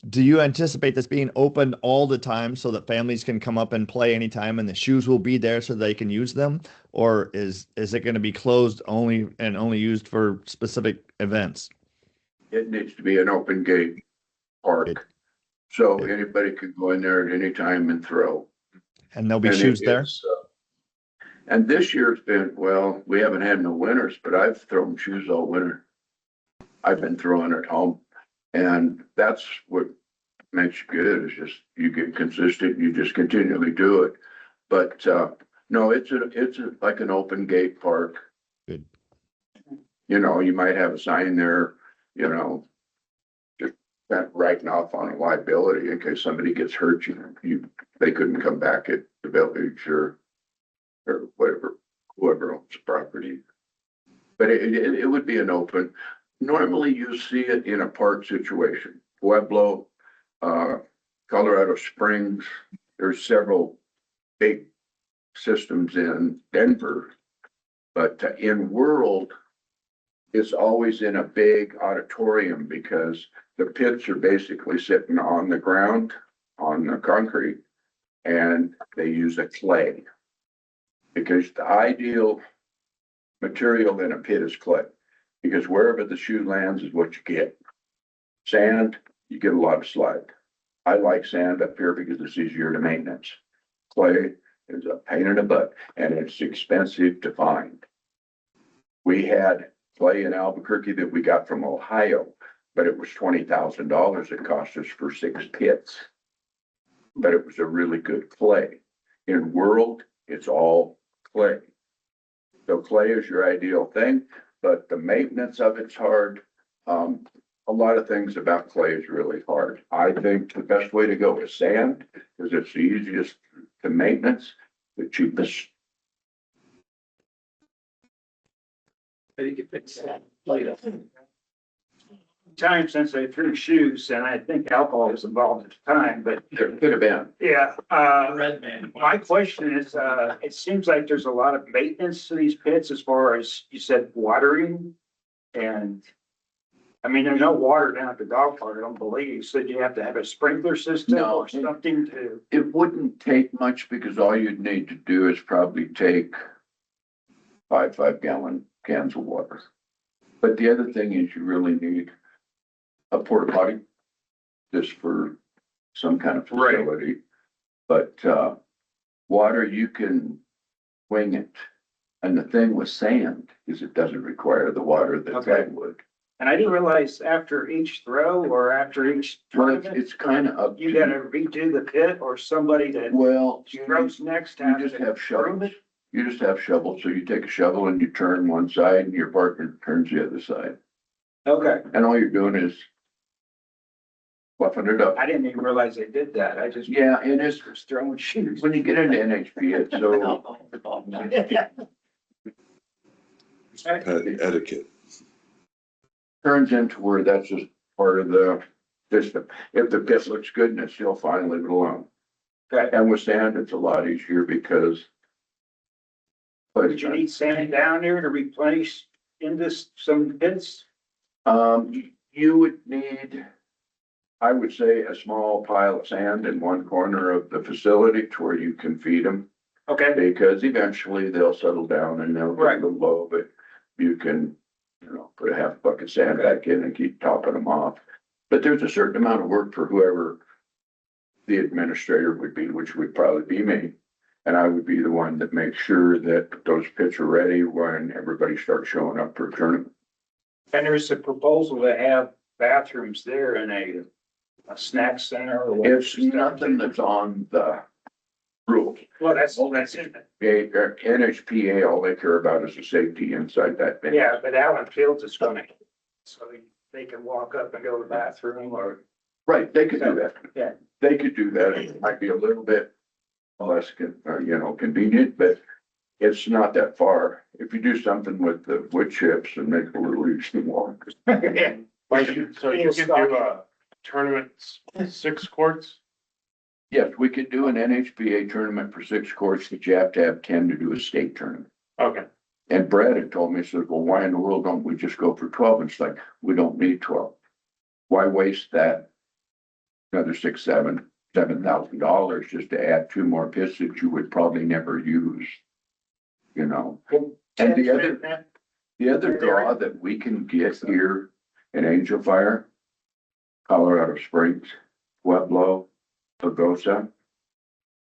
do you anticipate this being open all the time so that families can come up and play anytime and the shoes will be there so they can use them? Or is it going to be closed only and only used for specific events? It needs to be an open gate park. So anybody could go in there at any time and throw. And there'll be And shoes there? And this year's been, well, we haven't had no winters, but I've thrown shoes all winter. I've been throwing at home. And that's what makes you good, is just you get consistent, you just continually do it. But no, it's like an open gate park. Good. You know, you might have a sign there, you know, just kind of writing off on a liability in case somebody gets hurt, they couldn't come back at the village or whatever, whoever owns the property. But it would be an open. Normally you see it in a park situation. Pueblo, Colorado Springs, there's several big systems in Denver. But in World, it's always in a big auditorium because the pits are basically sitting on the ground, on the concrete, and they use a clay. Because the ideal material in a pit is clay. Because wherever the shoe lands is what you get. Sand, you get a lot of slide. I like sand up here because it's easier to maintenance. Clay is a pain in the butt and it's expensive to find. We had clay in Albuquerque that we got from Ohio, but it was $20,000 it cost us for 6 pits. But it was a really good clay. In World, it's all clay. So clay is your ideal thing, but the maintenance of it's hard. A lot of things about clay is really hard. I think the best way to go is sand, because it's the easiest to maintenance, the cheapest. You can fix that later. Time since I threw shoes, and I think alcohol was involved at the time, but There could have been. yeah, Red man. my question is, it seems like there's a lot of maintenance to these pits as far as you said, watering. And I mean, there's no water down at the dog park, I don't believe. You said you have to have a sprinkler system No. or something to. It wouldn't take much because all you'd need to do is probably take 5 gallon cans of water. But the other thing is you really need a porta potty just for some kind of Right. facility. But water, you can wing it. And the thing with sand is it doesn't require the water that Okay. that would. And I didn't realize after each throw or after each Well, tournament, it's kind of up to you gotta redo the pit or somebody that Well, throws next you time. just have shovels. You just have shovels. So you take a shovel and you turn one side and your partner turns the other side. Okay, And all you're doing is fluffing it up. I didn't even realize they did that. I just Yeah, it is. was throwing shoes. When you get into NHP, it's so, Etiquette. turns into where that's just part of the system. If the pit looks good and it's still fine, leave it alone. Okay. And with sand, it's a lot easier because. Did you need sand down there to replenish into some pits? You would need, I would say, a small pile of sand in one corner of the facility to where you can feed them. Okay, Because eventually they'll settle down and they'll get Right. a little low, but you can, put a half bucket of sand back in and keep topping them off. But there's a certain amount of work for whoever the administrator would be, which would probably be me. And I would be the one that makes sure that those pits are ready when everybody starts showing up for a tournament. and there's a proposal to have bathrooms there in a snack center or whatever. It's nothing that's on the rules. Well, that's in it. NHPA, all they care about is the safety inside that bin. Yeah, but Allen Fields is gonna, so they can walk up and go to the bathroom or. Right, they could do that. Yeah. They could do that. It might be a little bit less, convenient, but it's not that far. If you do something with the wood chips and make it a little easier to walk. So you could do tournaments, 6 courts? Yes, we could do an NHPA tournament for 6 courts, but you have to have 10 to do a state tournament. Okay. And Brad had told me, he said, well, why in the world don't we just go for 12? And it's like, we don't need 12. Why waste that another $7,000 just to add 2 more pits that you would probably never use. You know, and the other draw that we can get here in Angel Fire, Colorado Springs, Pueblo, Pagosa,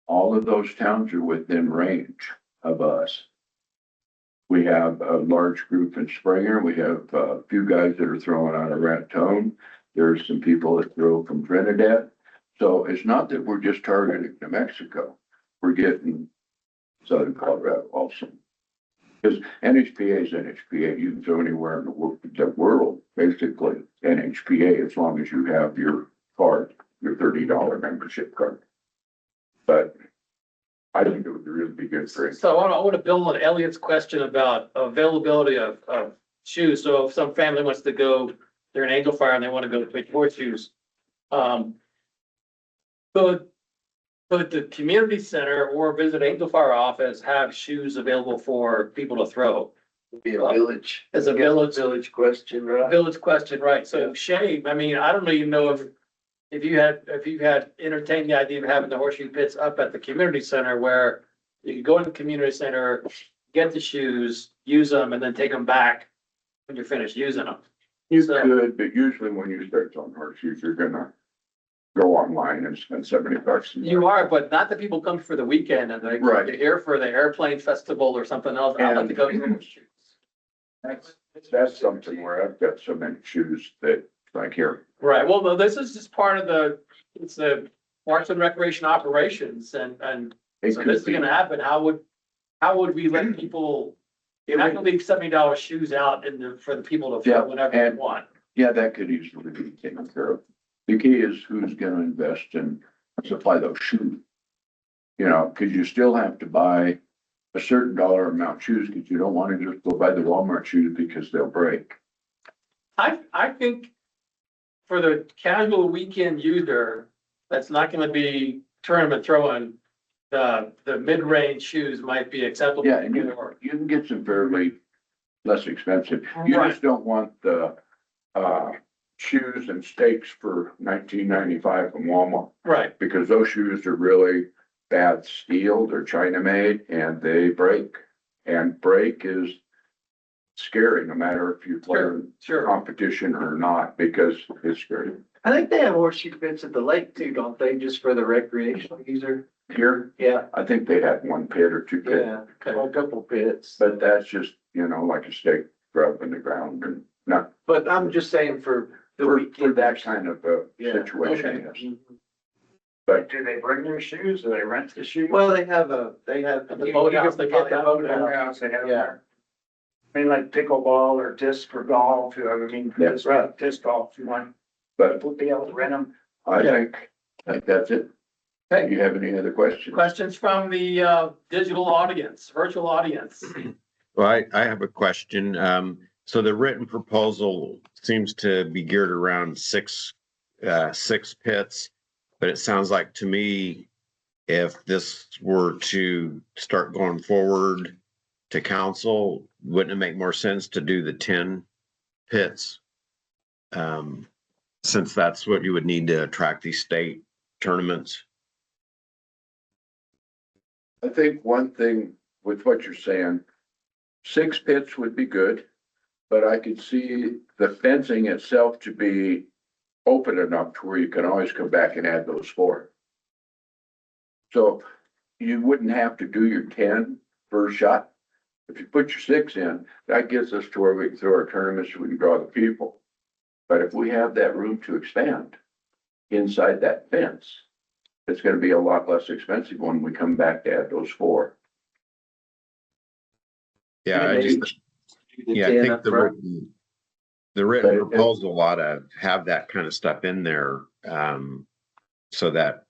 all of those towns are within range of us. We have a large group in Springer. We have a few guys that are throwing out of Raton. There's some people that throw from Trinidad. So it's not that we're just targeting New Mexico. We're getting Southern Colorado also. Because NHPA is NHPA. You can throw anywhere in the world, basically, NHPA, as long as you have your card, your $30 membership card. But I think it would really be good for it. So I want to build on Elliot's question about availability of shoes. So if some family wants to go, they're in Angel Fire and they want to go to pick shoes. Could the community center or Visit Angel Fire office have shoes available for people to throw? Be a village. As a village. Village question, right? Village question, right? So Shay, I mean, I don't even know if you had entertained the idea of having the horseshoe pits up at the community center where you could go to the community center, get the shoes, use them, and then take them back when you're finished using them. You could, but usually when you start selling horseshoes, you're gonna go online and spend $70. You are, but not the people come for the weekend and they're Right. here for the airplane festival or something else. I'd like to go to the shoes. That's something where I've got so many shoes that like here. Right, well, no, this is just part of it's the Parks and Recreation operations and It so could this is be. gonna happen. How would we let people? You're not gonna leave $70 shoes out for the people to Yeah, throw whenever they and- want. Yeah, that could easily be taken care of. The key is who's gonna invest and supply those shoes. You know, cause you still have to buy a certain dollar amount of shoes, cause you don't wanna just go buy the Walmart shoes because they'll break. I think for the casual weekend user, that's not gonna be tournament throwing, the mid-range shoes might be acceptable. Yeah, and you can get some fairly less expensive. You Right. just don't want the, shoes and steaks for $19.95 from Walmart. Right, Because those shoes are really bad steel, they're China made and they break. And break is scary, no matter if you play in sure. competition or not, because it's scary. I think they have horseshoe pits at the lake too, don't they, just for the recreational user? Here, Yeah, I think they had 1 pit or 2 pits, yeah, a couple pits. but that's just, like a stake drop in the ground and not But I'm just saying for the for weekend. that kind of a Yeah, situation. okay. yes. But Do they bring their shoes? Do they rent the shoes? Well, they have The you boathouse, can they get probably the have. boathouse. They have Yeah. there. I mean, like pickleball or disc for golf, That's disc golf, you want but people to be able to rent them. I Yeah. think that's it. Okay. Do you have any other questions? Questions from the digital audience, virtual audience? Well, I have a question. So the written proposal seems to be geared around six pits. But it sounds like to me, if this were to start going forward to council, wouldn't it make more sense to do the 10 pits? Since that's what you would need to attract these state tournaments. I think one thing with what you're saying, 6 pits would be good, but I could see the fencing itself to be open enough to where you can always come back and add those 4. So you wouldn't have to do your 10 first shot. If you put your 6 in, that gets us to where we can throw our tournaments, we can draw the people. But if we have that room to expand inside that fence, it's gonna be a lot less expensive when we come back to add those 4. Yeah, I just, yeah, I think the But written it- proposal ought to have that kind of stuff in there. So that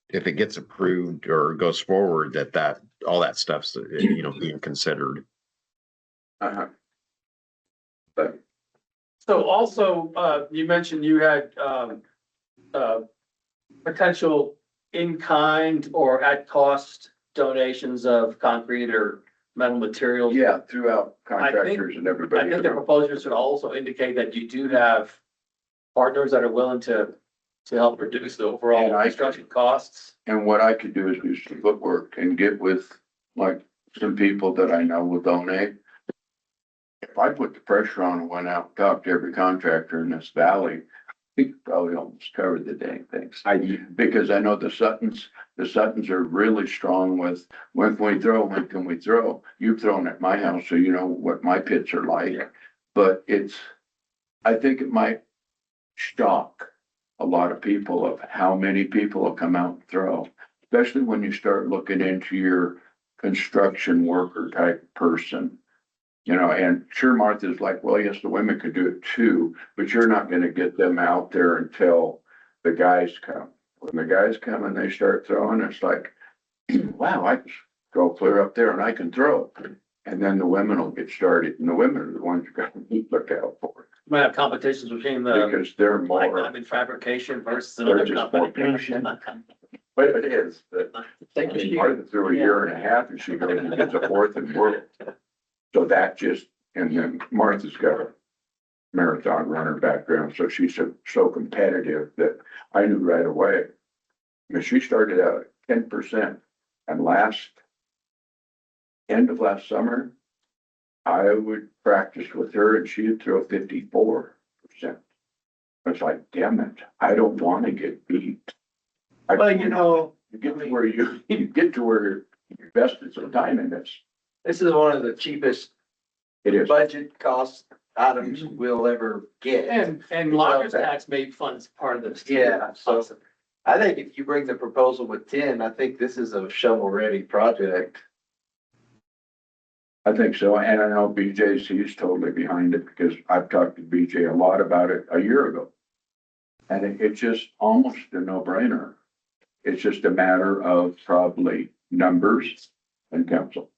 if it gets approved or goes forward, that all that stuff's, being considered. Uh-huh. But So also, you mentioned you had potential in-kind or at-cost donations of concrete or metal materials. yeah, throughout contractors and I everybody. think the proposal should also indicate that you do have partners that are willing to to help reduce the And overall I- construction costs. And what I could do is do some footwork and get with like some people that I know will donate. If I put the pressure on and went out and talked to every contractor in this valley, we could probably almost cover the dang things. Because I know the Suttons are really strong with, when can we throw, when can we throw? You've thrown at my house, so you know what my pits are like. But I think it might shock a lot of people of how many people will come out and throw. Especially when you start looking into your construction worker type person. You know, and sure, Martha's like, well, yes, the women could do it too, but you're not gonna get them out there until the guys come. When the guys come and they start throwing, it's like, wow, I can go clear up there and I can throw. And then the women will get started, and the women are the ones you gotta look out for, We have competitions between the because they're like more, diamond fabrication versus They're another just more company. patient. but it is, but Thank I mean, you. Martha threw a year and a half and she goes and gets a fourth in world. So that just, and then Martha's got a marathon runner background, so she's so competitive that I knew right away. I mean, she started out at 10%, and end of last summer, I would practice with her and she'd throw 54%. It's like, damn it, I don't want to get beat. Well, you know, You get to where you get to where you invested some time in this. this is one of the cheapest It is. budget cost items we'll ever get. And Lockers tax made fun as part of this. too. Yeah, so I think if you bring the proposal with 10, I think this is a shovel-ready project. I think so, and I know BJ's totally behind it because I've talked to BJ a lot about it a year ago. And it's just almost a no-brainer. It's just a matter of probably numbers and council.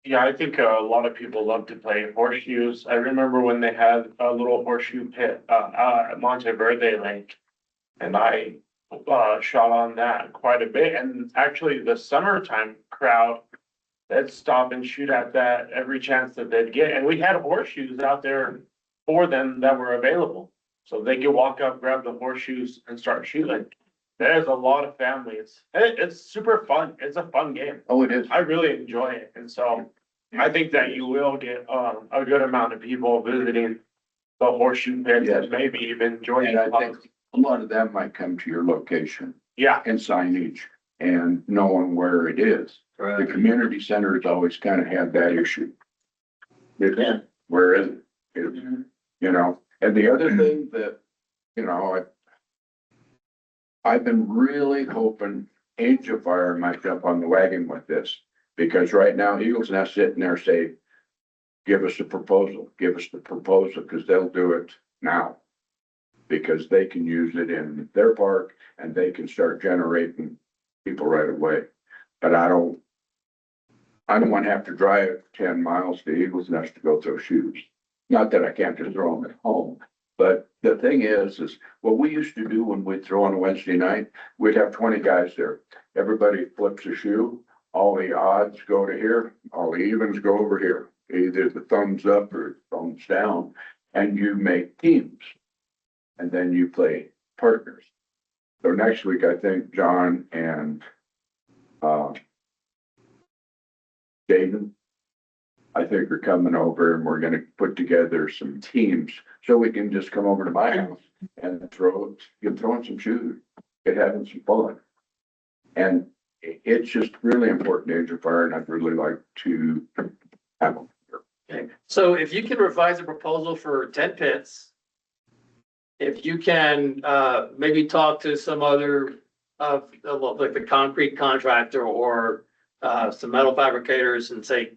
Yeah, I think a lot of people love to play horseshoes. I remember when they had a little horseshoe pit, at Monteverde Lake. And I, shot on that quite a bit, and actually the summertime crowd, they'd stop and shoot at that every chance that they'd get, and we had horseshoes out there for them that were available. So they could walk up, grab the horseshoes and start shooting. There's a lot of families. It's super fun. It's a fun game. Oh, it is. I really enjoy it, and so I think that you will get a good amount of people visiting the horseshoe pits Yes. and maybe even joining. And I think a lot of them might come to your location Yeah, and signage and knowing where it is. The community center has always kind of had that issue. Yeah. Where is it? You know, and the other thing that, you know, I've been really hoping Angel Fire might jump on the wagon with this. Because right now Eagles Nest sitting there say, give us the proposal, because they'll do it now. Because they can use it in their park and they can start generating people right away. But I don't want to have to drive 10 miles to Eagles Nest to go throw shoes. Not that I can't just throw them at home, but the thing is what we used to do when we'd throw on a Wednesday night, we'd have 20 guys there. Everybody flips a shoe, all the odds go to here, all the evens go over here. Either the thumbs up or thumbs down, and you make teams. And then you play partners. So next week, I think John and Jaden, I think are coming over and we're gonna put together some teams so we can just come over to my house and get throwing some shoes, get having some fun. And it's just really important to Angel Fire, and I'd really like to have them. Okay, so if you can revise a proposal for 10 pits. If you can, maybe talk to some other, like the concrete contractor or, some metal fabricators and say,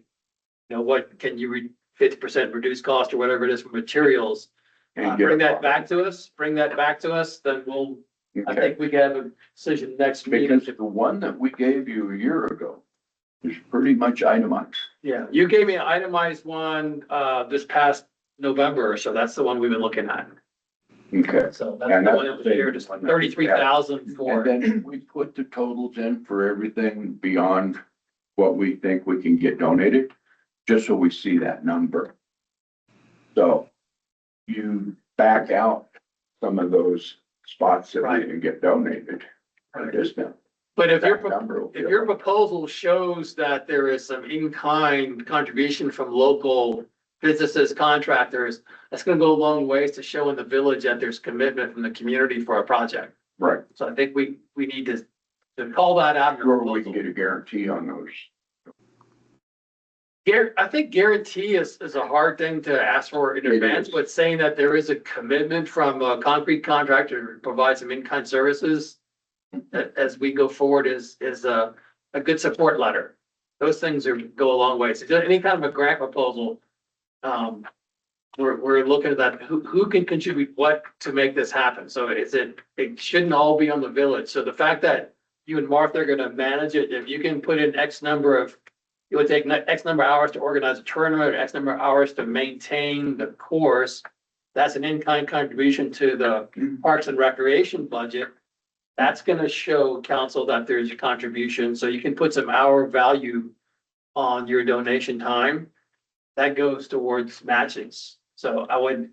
you know, what can you 50% reduce cost or whatever it is for materials? And get Bring a- that back to us, then I Okay. think we can have a decision next meeting. Because the one that we gave you a year ago is pretty much itemized. Yeah, you gave me an itemized one, this past November, so that's the one we've been looking at. Okay. So that's And the that's one that was the here, just like 33,000 And for. then we put the totals in for everything beyond what we think we can get donated, just so we see that number. So you back out some of those spots that we Right. can get donated. Right. Just now. But if your, That number will if be- your proposal shows that there is some in-kind contribution from local businesses, contractors, that's gonna go a long ways to show in the village that there's commitment from the community for a project. Right, So I think we need to call that out. in the where we can proposal. get a guarantee on those. I think guarantee is a hard thing to ask for in It advance, is. but saying that there is a commitment from a concrete contractor to provide some in-kind services as we go forward is a good support letter. Those things go a long way. So any kind of a grant proposal, we're looking at that, who can contribute what to make this happen? So it shouldn't all be on the village. So the fact that you and Martha are gonna manage it, if you can put in X number of, it would take X number of hours to organize a tournament, or X number of hours to maintain the course. That's an in-kind contribution to the Parks and Recreation budget. That's gonna show council that there's a contribution, so you can put some hour value on your donation time. That goes towards matches. So I would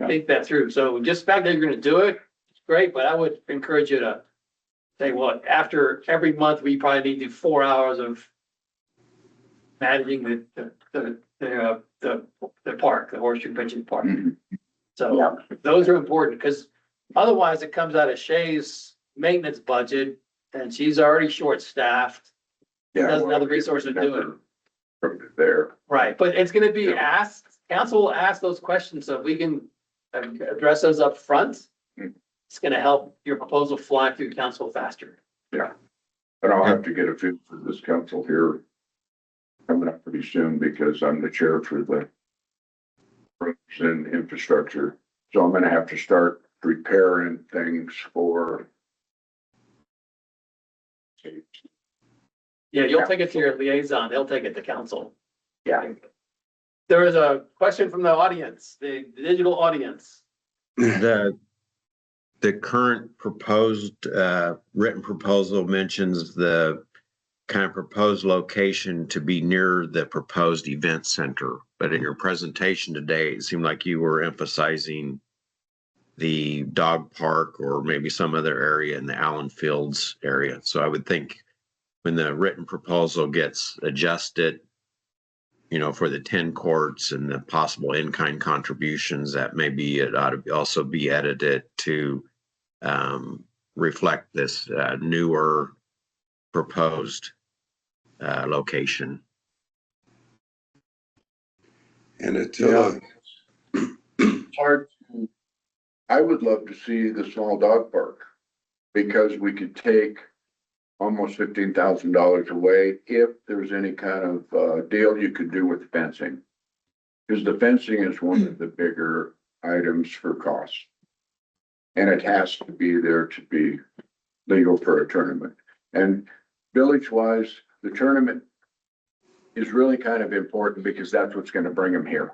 think that through. So just the fact that you're gonna do it, it's great, but I would encourage you to say, well, after every month, we probably need to do 4 hours of managing the park, the horseshoe pitching park. Mhm. So those are important, because otherwise it comes out of Shay's maintenance budget, and she's already short-staffed. Yeah, Doesn't have the well, resources to do it. From there, Right, but it's gonna be Yeah. asked, council will ask those questions, so if we can address those up front, Mm. it's gonna help your proposal fly through council faster. and I'll have to get a feel for this council here coming up pretty soon, because I'm the chair for the roads and infrastructure. So I'm gonna have to start preparing things for Yeah, you'll take it to your liaison, they'll take it to council. Yeah. There is a question from the audience, the digital audience. The current proposed, written proposal mentions the kind of proposed location to be near the proposed event center. But in your presentation today, it seemed like you were emphasizing the dog park or maybe some other area in the Allen Fields area. So I would think when the written proposal gets adjusted, for the 10 courts and the possible in-kind contributions, that maybe it ought to also be edited to reflect this newer proposed location. And until, hard. I would love to see the small dog park, because we could take almost $15,000 away if there's any kind of deal you could do with fencing. Because the fencing is one of the bigger items for cost. And it has to be there to be legal for a tournament. And village-wise, the tournament is really kind of important, because that's what's gonna bring them here.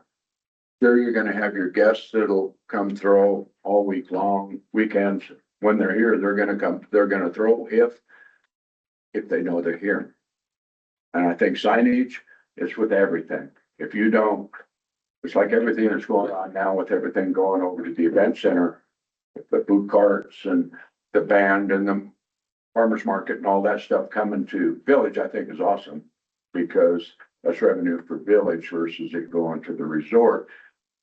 There you're gonna have your guests that'll come throw all week long, weekends. When they're here, they're gonna throw if they know they're here. And I think signage is with everything. If you don't, it's like everything that's going on now with everything going over to the event center, with the food carts and the band and the farmer's market and all that stuff coming to village, I think is awesome. Because that's revenue for village versus it going to the resort.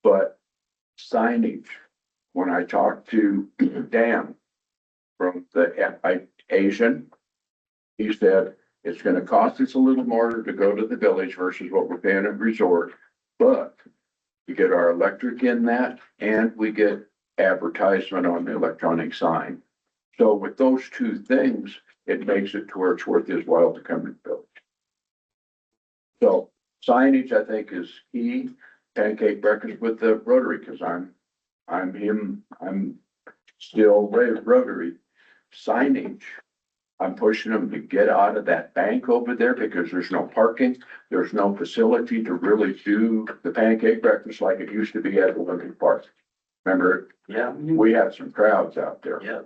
But signage, when I talked to Dan from the Asian, he said, it's gonna cost us a little more to go to the village versus what we're paying at resort, but we get our electric in that, and we get advertisement on the electronic sign. So with those two things, it makes it to where it's worth his while to come to the village. So signage, I think, is key. Pancake breakfast with the Rotary, because I'm still Rotary. Signage, I'm pushing them to get out of that bank over there, because there's no parking. There's no facility to really do the pancake breakfast like it used to be at Olympic Park. Remember, Yeah. we had some crowds out there Yeah.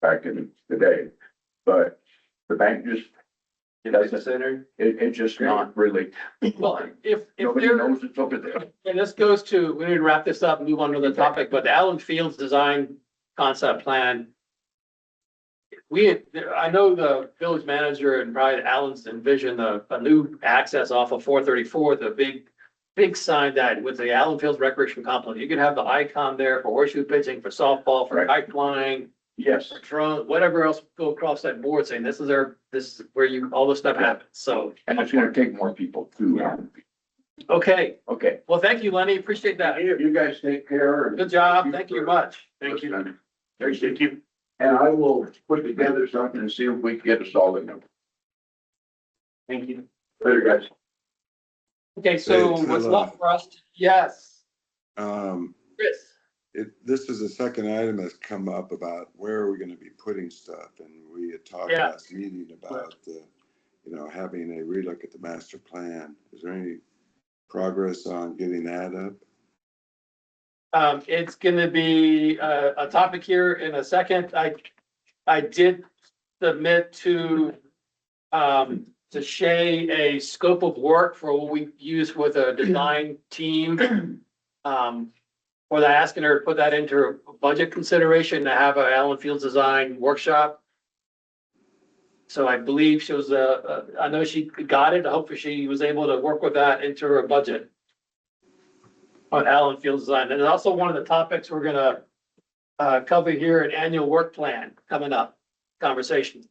back in the day, but the bank just, Business center. it's just not really, Well, if nobody there, knows it's over there. and this goes to, we need to wrap this up and move on to the topic, but the Allen Fields design concept plan. I know the village manager and Brian Allen's envisioned a new access off of 434, the big sign that with the Allen Fields Recreation Complex, you could have the icon there for horseshoe pitching, for softball, for Right. kite flying, Yes, for drone, whatever else go across that board saying this is where all this stuff happens. So, and it's gonna take more people too. okay. Okay, Well, thank you, Lenny. Appreciate that. you guys take care. and Good job. Thank you much. Thank you. listening. Thank you. And I will put together something and see if we can get a solid number. Thank you. Later, guys. Okay, so Hey, what's hello. left for us? Yes, Um, Chris. this is the second item that's come up about where are we gonna be putting stuff? And we had talked Yeah. last meeting about the, having a relook at the master plan. Is there any progress on getting that up? It's gonna be a topic here in a second. I did submit to Shay a scope of work for what we use with a design team. For that, asking her to put that into a budget consideration to have a Allen Fields design workshop. So I believe she was, I know she got it. Hopefully she was able to work with that into her budget on Allen Fields design. And also one of the topics we're gonna cover here, an annual work plan coming up, conversation.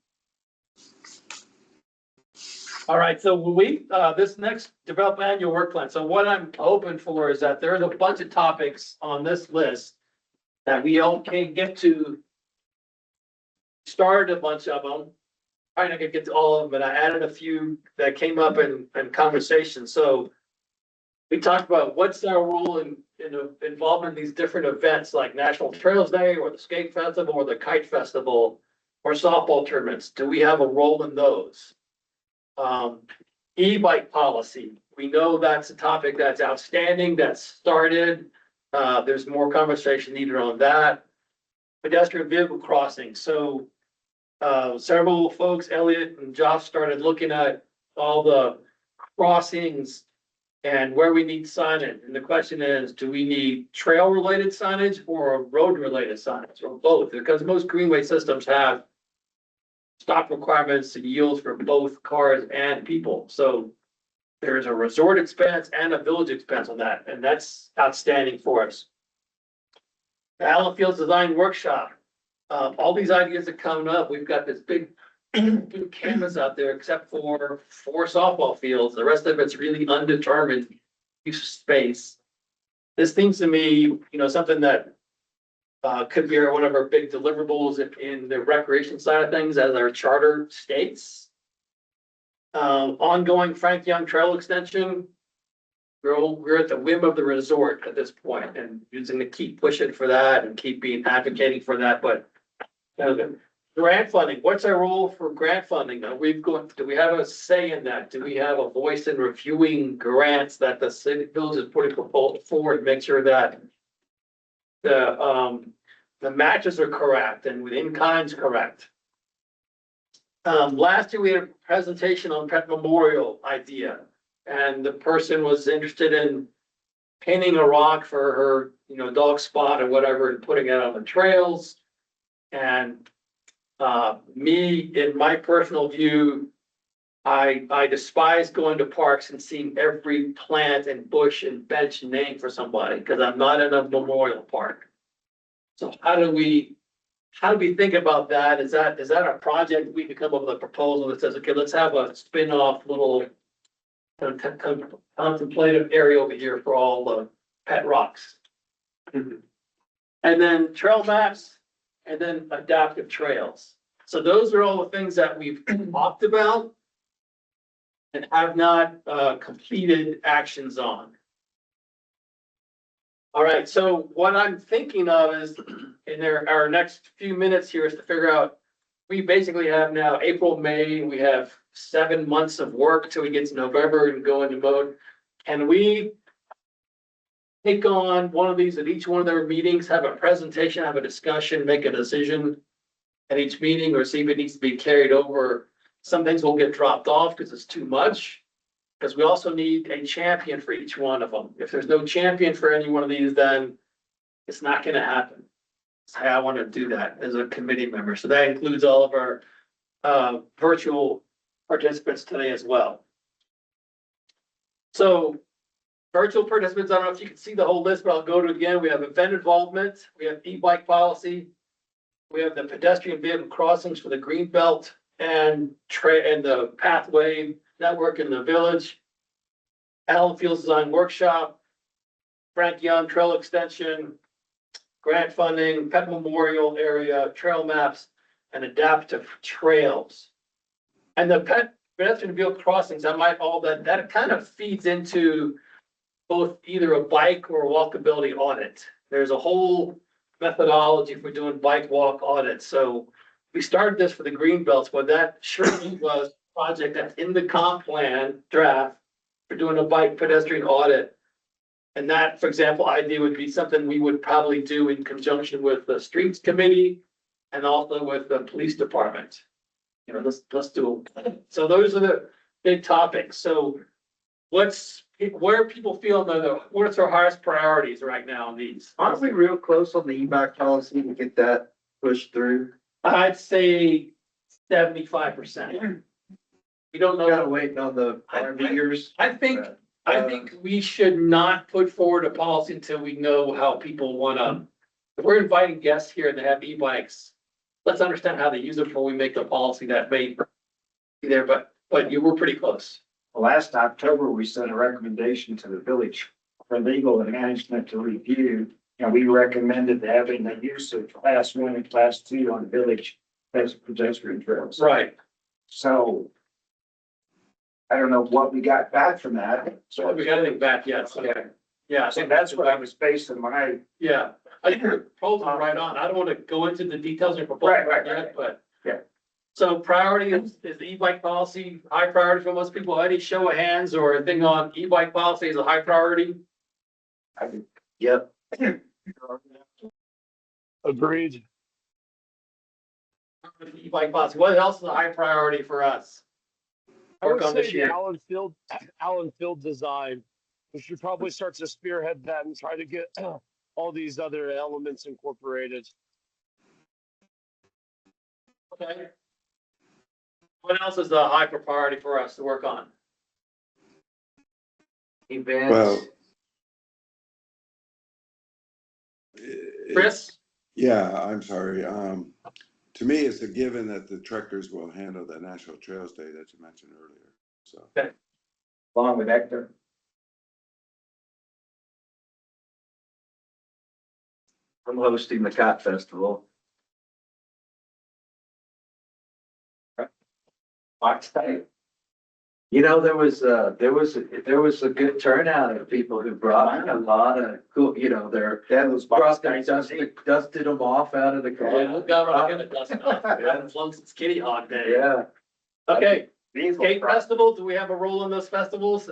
All right, so this next develop annual work plan. So what I'm hoping for is that there's a bunch of topics on this list that we all can get to. Started a bunch of them. Probably not gonna get to all of them, but I added a few that came up in conversation. So we talked about what's our role in involvement in these different events like National Trails Day or the Skate Festival or the Kite Festival or softball tournaments. Do we have a role in those? E-bike policy. We know that's a topic that's outstanding, that's started. There's more conversation needed on that. Pedestrian vehicle crossing. So several folks, Elliot and Josh, started looking at all the crossings and where we need signage. And the question is, do we need trail related signage or road related signage or both? Because most greenway systems have stop requirements and yields for both cars and people. So there's a resort expense and a village expense on that, and that's outstanding for us. The Allen Fields Design Workshop. All these ideas are coming up. We've got this big canvas out there, except for 4 softball fields. The rest of it's really undetermined use of space. This seems to me, something that could be one of our big deliverables in the recreation side of things as our charter states. Ongoing Frank Young Trail Extension. We're at the whim of the resort at this point and using to keep pushing for that and keep advocating for that, but grant funding, what's our role for grant funding? Do we have a say in that? Do we have a voice in reviewing grants that the city village is putting forward, make sure that the matches are correct and with in-kind's correct? Last year we had a presentation on Pet Memorial idea, and the person was interested in painting a rock for her, dog spot or whatever, and putting it on the trails. And me, in my personal view, I despise going to parks and seeing every plant and bush and bench named for somebody, because I'm not in a memorial park. So how do we think about that? Is that a project we could come up with a proposal that says, okay, let's have a spin-off little contemplative area over here for all the pet rocks? And then trail maps, and then adaptive trails. So those are all the things that we've talked about and have not completed actions on. All right, so what I'm thinking of is in our next few minutes here is to figure out, we basically have now April, May, we have 7 months of work till we get to November and go into mode. Can we take on one of these at each one of their meetings, have a presentation, have a discussion, make a decision at each meeting, or see if it needs to be carried over? Some things will get dropped off because it's too much, because we also need a champion for each one of them. If there's no champion for any one of these, then it's not going to happen. say, I want to do that as a committee member. So that includes all of our virtual participants today as well. So virtual participants, I don't know if you can see the whole list, but I'll go to it again. We have event involvement, we have e-bike policy, we have the pedestrian vehicle crossings for the green belt and the pathway network in the village, Allen Fields Design Workshop, Frank Young Trail Extension, grant funding, Pet Memorial Area, trail maps, and adaptive trails. And the pedestrian vehicle crossings, that kind of feeds into both either a bike or a walkability audit. There's a whole methodology for doing bike walk audits. So we started this for the green belts, but that surely was a project that's in the comp plan draft for doing a bike pedestrian audit. And that, for example, idea would be something we would probably do in conjunction with the streets committee and also with the police department. You know, let's do it. So those are the big topics. So where people feel what's our highest priorities right now on these? Aren't we real close on the e-bike policy to get that pushed through? I'd say 75%. We don't know. Gotta wait on the figures. I think we should not put forward a policy until we know how people wanna, if we're inviting guests here and they have e-bikes, let's understand how they use it before we make the policy that may be there, but you were pretty close. Last October, we sent a recommendation to the village for legal and management to review. And we recommended having the use of class 1 and class 2 on village pedestrian trails. Right. So I don't know what we got back from that. So we got anything back yet, so, yeah, So that's what I was basing my, yeah. I think the proposal right on. I don't wanna go into the details of your proposal Right. yet, but. Yeah. So priority is the e-bike policy, high priority for most people. Any show of hands or a thing on e-bike policy is a high priority? Yep. Agreed. E-bike policy. What else is a high priority for us? I Work would on this say year. the Allen Field design. We should probably start to spearhead that and try to get all these other elements incorporated. Okay. What else is a high priority for us to work on? Events. Well, Chris? Yeah, I'm sorry. To me, it's a given that the Trekkers will handle the National Trails Day that you mentioned earlier, so. Along with Hector. I'm hosting the Cot Festival. You know, there was a good turnout of people who brought a lot of cool, you know, dusted them off out of the car. Yeah, look out, I'm gonna dust it off. As long as it's Kitty Hawk Day. Yeah. Okay, skate festival, do we have a role in those festivals?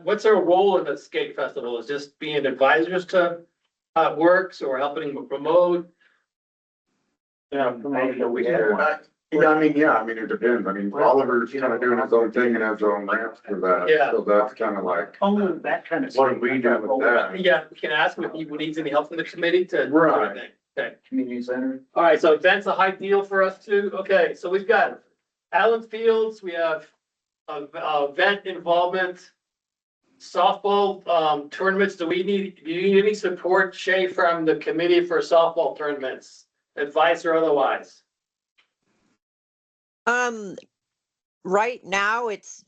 What's our role in the skate festival? Is just being advisors to how it works or helping promote? Yeah, it depends. I mean, Oliver's kind of doing his own thing and has his own ramps for that. Yeah. So that's kind of like, oh, that kind of. what do we do with that? Yeah, we can ask him if he needs any help from the committee to. Right. Okay. Community center. All right, so events a high deal for us too. Okay, so we've got Allen Fields, we have event involvement. Softball tournaments, do you need any support, Shay, from the committee for softball tournaments, advice or otherwise? Right now it's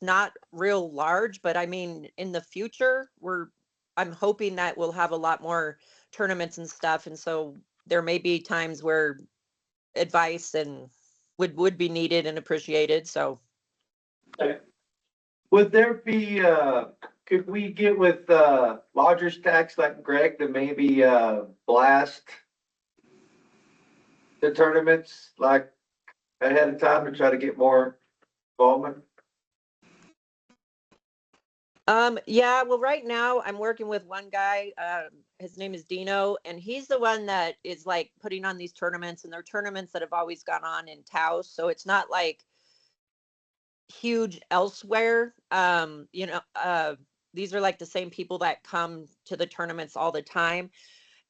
not real large, but I mean, in the future, I'm hoping that we'll have a lot more tournaments and stuff. And so there may be times where advice and would be needed and appreciated. So. Would there be, could we get with, lodgers tax like Greg to maybe, blast the tournaments like ahead of time to try to get more involvement? Yeah, well, right now I'm working with one guy, his name is Dino, and he's the one that is like putting on these tournaments, and they're tournaments that have always gone on in Taos. So it's not like huge elsewhere. These are like the same people that come to the tournaments all the time.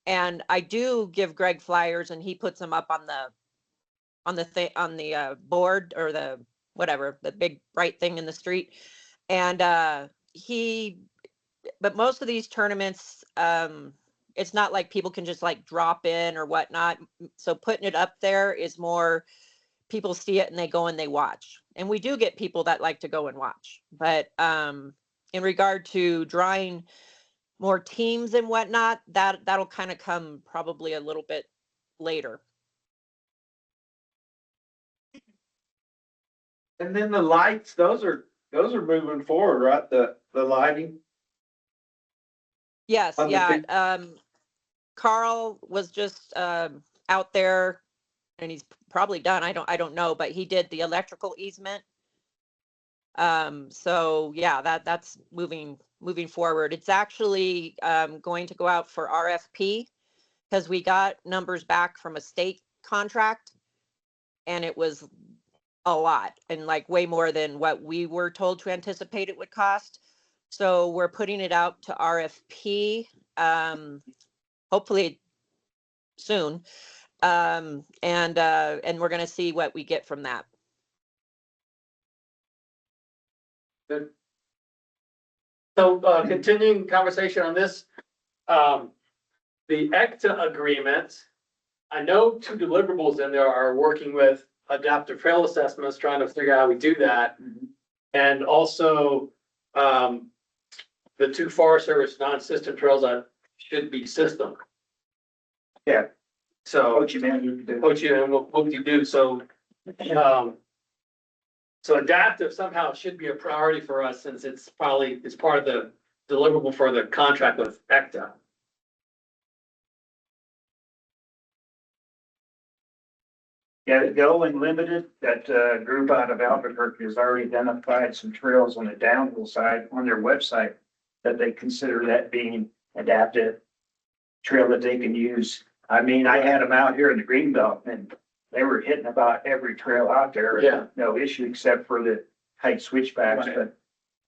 And I do give Greg flyers and he puts them up on the board or the whatever, the big bright thing in the street. And but most of these tournaments, it's not like people can just like drop in or whatnot. So putting it up there is more people see it and they go and they watch. And we do get people that like to go and watch. But in regard to drawing more teams and whatnot, that'll kind of come probably a little bit later. And then the lights, those are moving forward, right? The lighting. Yes, On the yeah. big- Carl was just out there and he's probably done. I don't know, but he did the electrical easement. So yeah, that's moving forward. It's actually going to go out for RFP because we got numbers back from a state contract and it was a lot and like way more than what we were told to anticipate it would cost. So we're putting it out to RFP, hopefully soon. And we're going to see what we get from that. Good. So, continuing conversation on this, the ECTA agreement, I know two deliverables in there are working with adaptive trail assessments, trying to figure out how we do that. And also, the two Forest Service non-system trails that should be system. Yeah. So, Coach, man, coach you and what you do, so, so adaptive somehow should be a priority for us since it's part of the deliverable for the contract with ECTA. yeah, Go Unlimited, that group out of Albuquerque has already identified some trails on the downhill side on their website that they consider that being adaptive trail that they can use. I mean, I had them out here in the Greenbelt and they were hitting about every trail out there. Yeah. No issue except for the height switchbacks, Right. but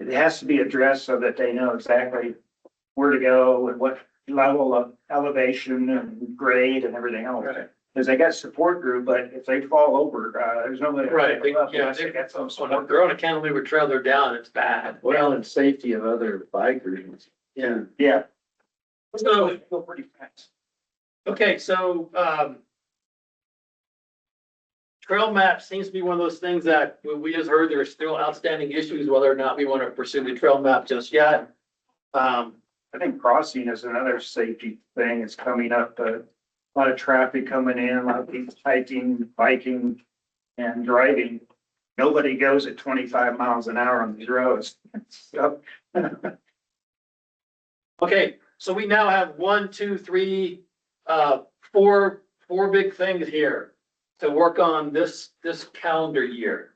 it has to be addressed so that they know exactly where to go and what level of elevation and grade and everything else. Right. Cause they got support group, but if they fall over, there's nobody. Right, They got some, when they're on a cantilever trail, they're down, it's bad. Well, and safety of other bikers. Yeah. Yeah. So, Go pretty fast. okay, so, trail map seems to be one of those things that we just heard there are still outstanding issues, whether or not we want to pursue the trail map just yet. I think crossing is another safety thing. It's coming up, a lot of traffic coming in, a lot of people hiking, biking and driving. Nobody goes at 25 miles an hour on these roads. So, Okay, so we now have 1, 2, 3, 4 big things here to work on this calendar year.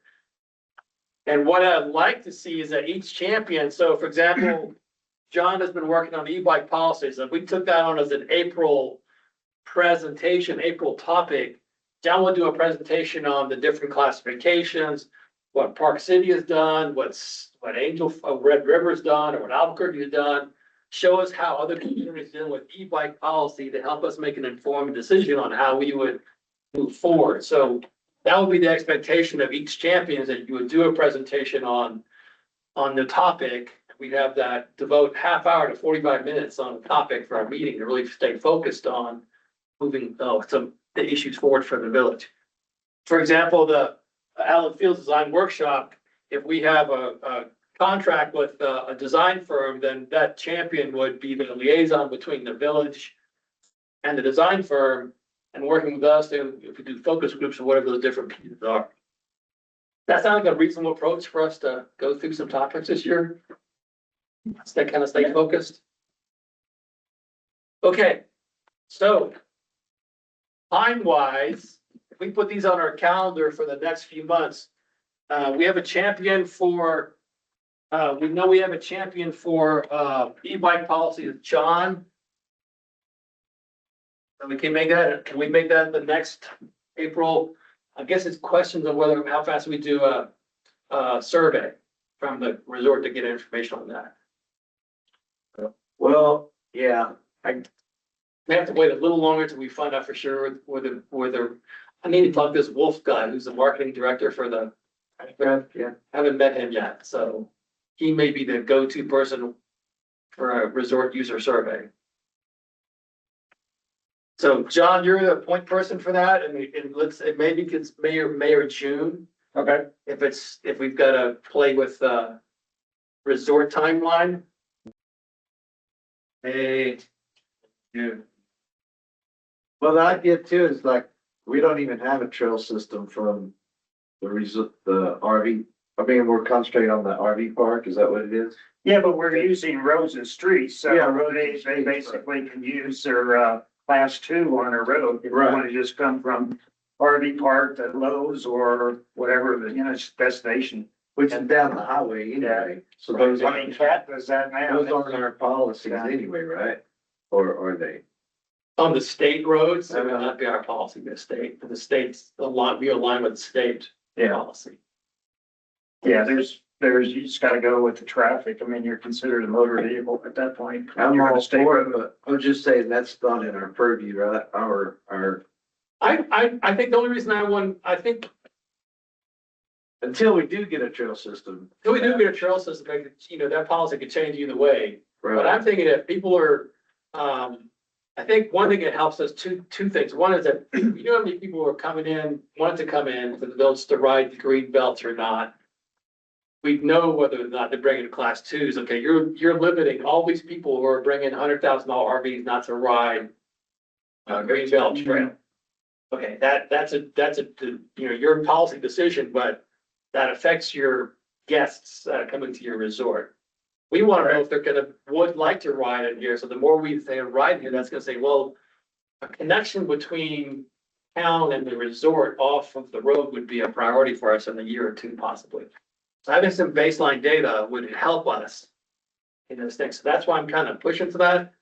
And what I'd like to see is that each champion, so for example, John has been working on e-bike policies. If we took that on as an April presentation, April topic, John will do a presentation on the different classifications, what Park City has done, what Red River's done, or what Albuquerque has done. Show us how other communities deal with e-bike policy to help us make an informed decision on how we would move forward. So that would be the expectation of each champion, is that you would do a presentation on the topic. We'd have that devote half hour to 45 minutes on the topic for our meeting to really stay focused on moving some the issues forward for the village. For example, the Allen Fields Design Workshop, if we have a contract with a design firm, then that champion would be the liaison between the village and the design firm and working with us to, if we do focus groups or whatever those different pieces are. That sounds like a reasonable approach for us to go through some topics this year. Stay focused. Okay, so time-wise, if we put these on our calendar for the next few months, we have a champion for, we know we have a champion for, e-bike policy, John. And can we make that the next April? I guess it's questions of how fast we do a survey from the resort to get information on that. Well, yeah, We have to wait a little longer till we find out for sure whether, I need to talk to this Wolf guy who's the marketing director for the. Yeah. Haven't met him yet, so he may be the go-to person for a resort user survey. So John, you're the point person for that, and maybe it's May or June. Okay. If we've got to play with resort timeline. Hey, June. Well, the idea too is like, we don't even have a trail system from the RV. I mean, we're concentrating on the RV park. Is that what it is? Yeah, but we're using roads and streets, so Yeah, roads and they streets, basically can use their class 2 on a road. If you Right. want to just come from RV park to Lowe's or whatever, destination. Which is down the highway anyway. So those I mean, Cat does that now. those aren't our policies anyway, right? Or are they? On the state roads, it would not be our policy, the state, the state's we align with the state policy. Yeah, there's, you just gotta go with the traffic. I mean, you're considered a motor vehicle at that point. I'm You're on all a state for it, road. but I'm just saying that's not in our purview, right? Our, I think the only reason I think until we do get a trail system. if we do get a trail system, that policy could change either way. But Right. I'm thinking that people are, I think one thing that helps us, two things. One is that you know how many people are coming in, wanting to come in to the village to ride the green belts or not. We know whether or not they're bringing class 2s. Okay, you're limiting all these people who are bringing $100,000 RVs not to ride green belt trail. Okay, that's your policy decision, but that affects your guests coming to your resort. We want to know if they're would like to ride in here. So the more we say ride here, that's gonna say, well, a connection between town and the resort off of the road would be a priority for us in a year or two possibly. So having some baseline data would help us in those things. So that's why I'm kind of pushing for that.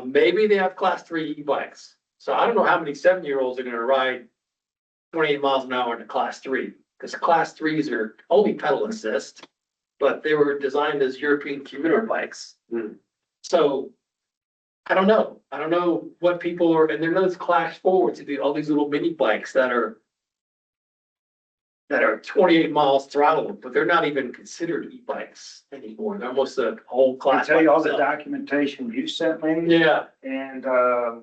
Maybe they have class 3 e-bikes. So I don't know how many 7-year-olds are gonna ride 28 miles an hour into class 3, because class 3s are only pedal assist, but they were designed as European commuter bikes. So I don't know. I don't know what people are, and then those class 4 to do all these little mini bikes that are 28 miles throttle, but they're not even considered e-bikes anymore. They're almost a whole I class. tell you by all the themselves. documentation you sent me. Yeah, And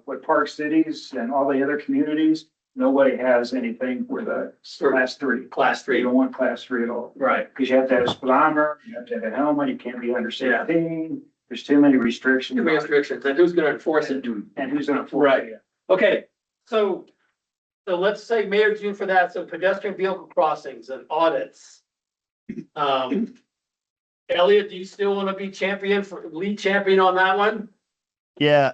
with Park Cities and all the other communities, nobody has anything for the class 3. class They 3, don't want class 3 at all. right. Because you have to have a speedometer, you have to have a helmet, you can't be under 16. There's too many restrictions. Too many restrictions, and who's gonna enforce it? And who's gonna enforce Right. it? Okay, so let's say May or June for that, so pedestrian vehicle crossings and audits. Elliot, do you still wanna be lead champion on that one? Yeah,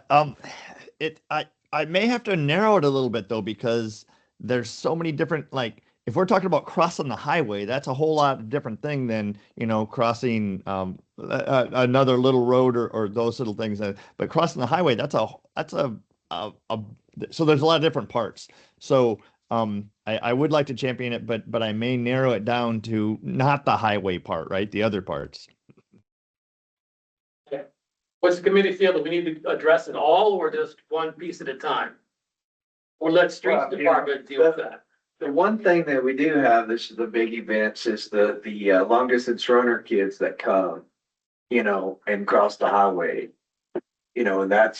I may have to narrow it a little bit though, because there's so many different, like, if we're talking about crossing the highway, that's a whole lot different thing than, crossing another little road or those little things. But crossing the highway, so there's a lot of different parts. So I would like to champion it, but I may narrow it down to not the highway part, right? The other parts. What's the committee feel? Do we need to address it all or just one piece at a time? Or let streets Well, department deal with that? The one thing that we do have, this is the big events, is the long distance runner kids that come, and cross the highway. And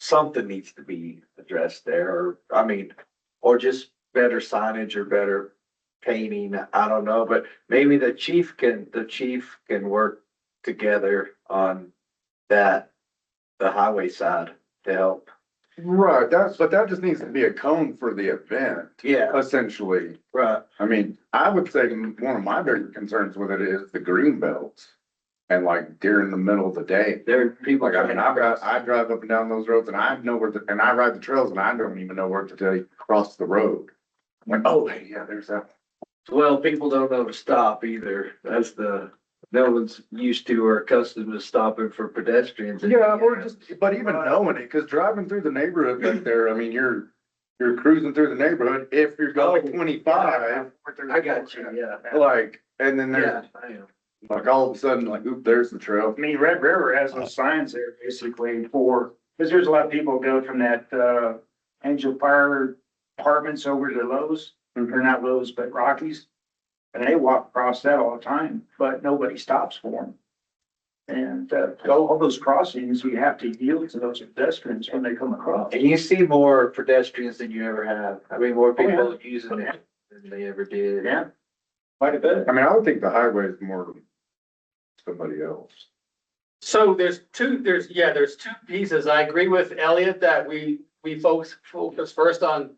something needs to be addressed there, or just better signage or better painting. I don't know, but maybe the chief can work together on that, the highway side to help. Right, but that just needs to be a cone for the event. Yeah. Essentially. Right. I mean, I would say one of my bigger concerns with it is the green belts. And like during the middle of the day, There are people. I drive up and down those roads and I know and I ride the trails and I don't even know where to tell you, cross the road. I'm like, oh, hey, yeah, there's that. Well, people don't know to stop either. No one's used to or accustomed to stopping for pedestrians. Yeah, but even knowing it, cause driving through the neighborhood back there, I mean, you're cruising through the neighborhood. If you're going 25, I got you, yeah. like, and then Yeah, there's I am. like all of a sudden, like, oop, there's the trail. I mean, Red River has those signs there basically for Because there's a lot of people who go from that, Angel Fire Apartments over to Lowe's, or not Lowe's, but Rockies. And they walk across that all the time, but nobody stops for them. And, all those crossings, you have to yield to those pedestrians when they come across. And you see more pedestrians than you ever have. I mean, more Oh, yeah. people using it than they ever did. Yeah, quite a bit. I mean, I would think the highway is more somebody else. So there's two pieces. I agree with Elliot that we focus first on,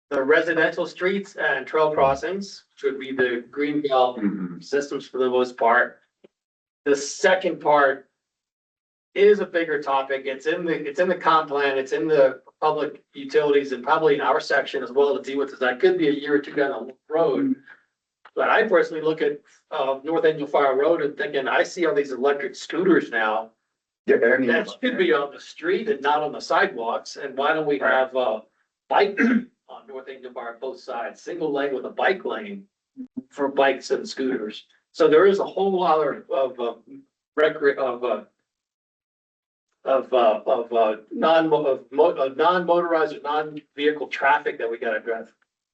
the residential streets and trail crossings, which would be the green belt systems for the most part. The second part is a bigger topic. It's in the comp plan, it's in the public utilities and probably in our section as well to deal with this. That could be a year or two down the road. But I personally look at North Angel Fire Road and thinking, I see all these electric scooters now. Yeah, That should be on the street and not on the sidewalks. And why don't we have bike on North Angel Fire both sides, single lane with a bike lane for bikes and scooters. So there is a whole lot of non-motorized or non-vehicle traffic that we gotta address.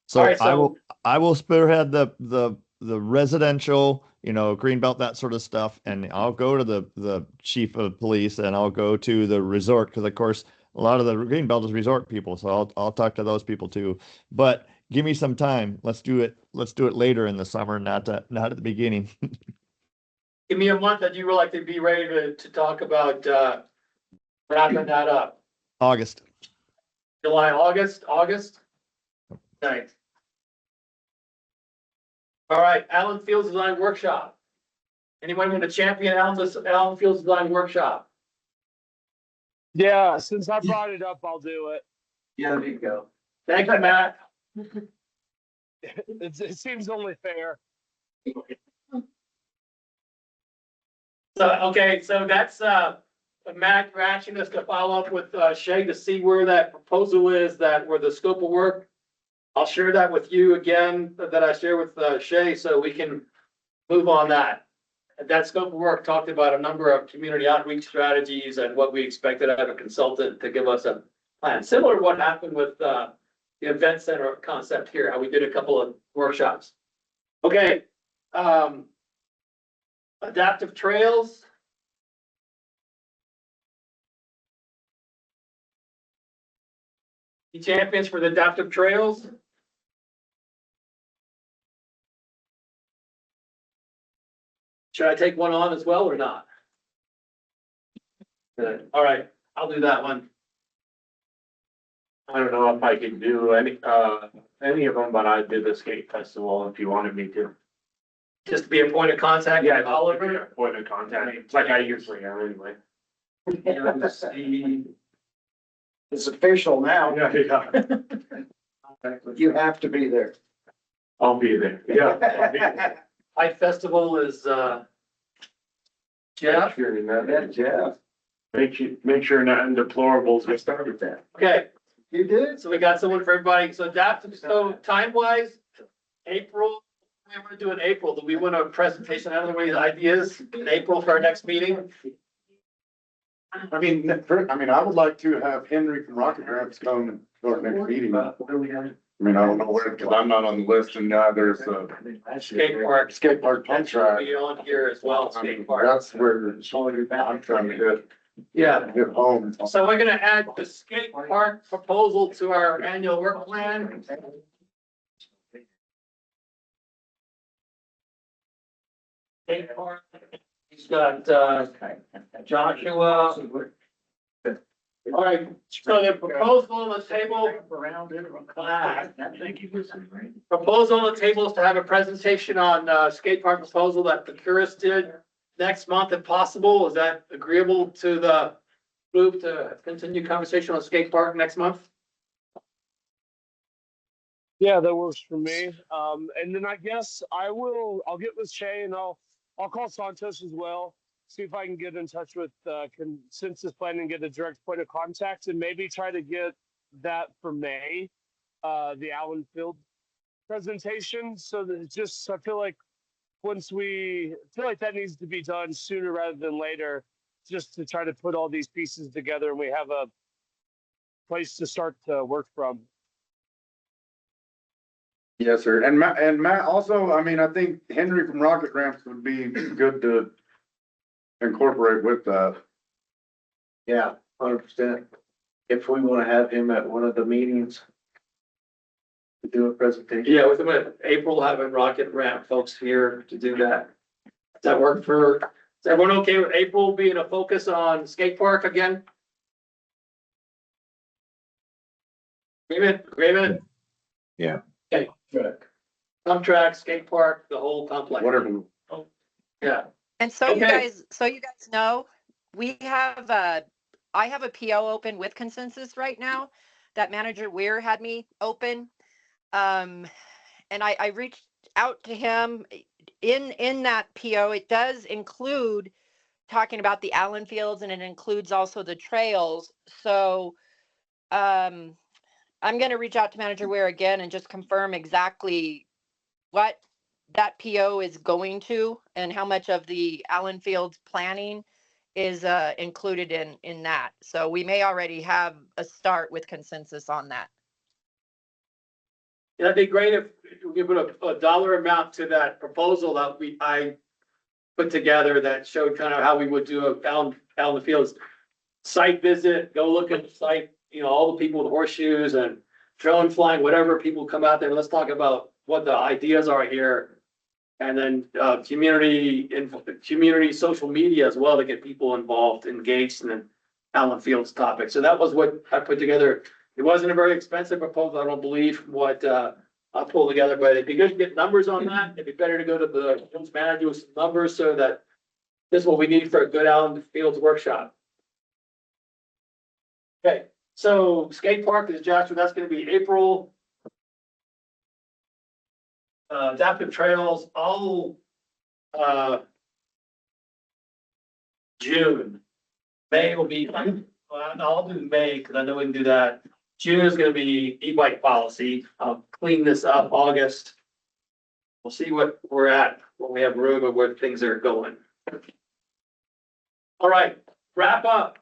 So All right, so- I will spearhead the residential, greenbelt, that sort of stuff. And I'll go to the chief of police and I'll go to the resort. Cause of course, a lot of the greenbelt is resort people. So I'll talk to those people too, but give me some time. Let's do it later in the summer, not at the beginning. Give me a month that you would like to be ready to talk about, wrapping that up. August. July, August. Thanks. All right, Allen Fields Design Workshop. Anyone want to champion Allen Fields Design Workshop? Yeah, since I brought it up, I'll do it. Yeah, there you go. Thank you, Matt. It seems only fair. So that's, Matt, you're asking us to follow up with, Shay to see where that proposal is, where the scope of work. I'll share that with you again, that I share with, Shay, so we can move on that. And that scope of work talked about a number of community outreach strategies and what we expected out of a consultant to give us a plan, similar to what happened with, the event center concept here, how we did a couple of workshops. Okay, adaptive trails. The champions for the adaptive trails. Should I take one on as well or not? Good. All right, I'll do that one. I don't know if I could do any of them, but I did the skate festival if you wanted me to. Just to be a point of contact. Yeah, Oliver. Point of contact, it's like I usually am anyway. It's official now. Yeah. You have to be there. I'll be there, yeah. High Festival is, Jeff. Yeah. Make sure nothing deplorables get started there. Okay, You did? so we got someone for everybody. So adaptive, so time wise, April, we want to do in April. Do we want a presentation, other ideas in April for our next meeting? I mean, I would like to have Henry from Rocket Grants come to our next meeting. I mean, I don't know where, because I'm not on the list and there's a Skate park. skate park That punch should track. be on here as well, I mean, skate park. that's where I'm trying to Yeah. hit home. So we're gonna add the skate park proposal to our annual work plan. Skate park, he's got, Joshua. All right, so the proposal on the table. Proposal on the table is to have a presentation on, skate park proposal that the Curtis did next month if possible. Is that agreeable to the group to continue conversation on skate park next month? Yeah, that works for me. And then I guess I'll get with Shay and I'll call Santos as well. See if I can get in touch with Consensus Plan and get a direct point of contact and maybe try to get that for May, the Allen Field presentation. So that I feel like once we I feel like that needs to be done sooner rather than later, just to try to put all these pieces together and we have a place to start to work from. Yes, sir. And Matt also, I mean, I think Henry from Rocket Ramps would be good to incorporate with that. Yeah, 100%. If we want to have him at one of the meetings to do a presentation. Yeah, with them at April, having Rocket Ramp folks here to do that. Does that work for, is everyone okay with April being a focus on skate park again? Agreement? Yeah. Okay, good. Dump track, skate park, the whole complex. Whatever. Yeah, And so you Okay. guys know, we have I have a PO open with Consensus right now that Manager Weir had me open. And I reached out to him in that PO. It does include talking about the Allen Fields and it includes also the trails. So I'm going to reach out to Manager Weir again and just confirm exactly what that PO is going to and how much of the Allen Fields planning is included in that. So we may already have a start with Consensus on that. that'd be great if we put a dollar amount to that proposal that I put together that showed kind of how we would do a Allen Fields site visit, go look at the site, you know, all the people with horseshoes and drone flying, whatever, people come out there, let's talk about what the ideas are here. And then, community social media as well to get people involved, engaged in the Allen Fields topic. So that was what I put together. It wasn't a very expensive proposal, I don't believe, what, I pulled together, but it'd be good to get numbers on that. It'd be better to go to the village manager with some numbers so that this is what we need for a good Allen Fields workshop. Okay, so skate park is Joshua, that's gonna be April. Adaptive trails, all, June. May will be, well, I'll do May, because I know we can do that. June is gonna be e-bike policy. I'll clean this up August. We'll see what we're at, when we have room and where things are going. All right, wrap up.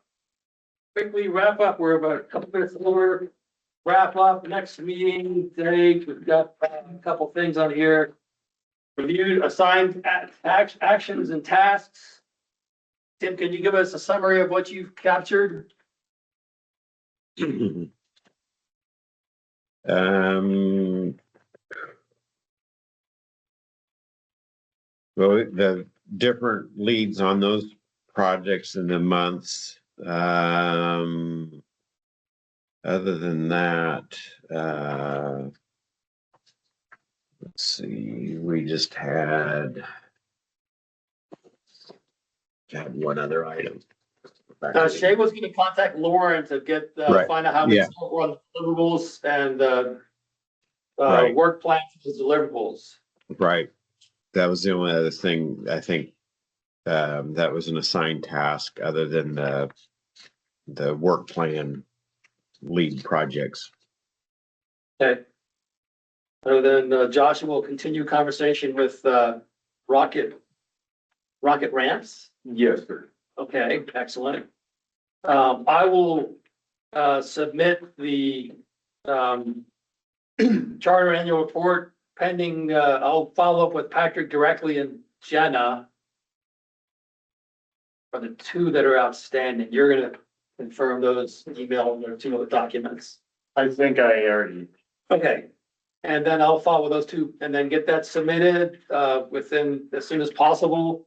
Quickly wrap up, we're about a couple minutes over. Wrap up, next meeting today, we've got a couple things on here. Reviewed assigned actions and tasks. Tim, can you give us a summary of what you've captured? Well, the different leads on those projects in the months. Other than that, let's see, we just had one other item. Shay was gonna contact Lauren to get, Right. find out how we Yeah. run deliverables and, Right. work plans for deliverables. Right. That was the only other thing, I think, that was an assigned task other than the work plan lead projects. Okay. So then, Joshua will continue conversation with, Rocket Ramps. Yes, sir. Okay, excellent. I will, submit the, charter annual report pending, I'll follow up with Patrick directly and Jenna for the two that are outstanding. You're gonna confirm those email or two other documents. I think I already, Okay. And then I'll follow those two and then get that submitted, within as soon as possible.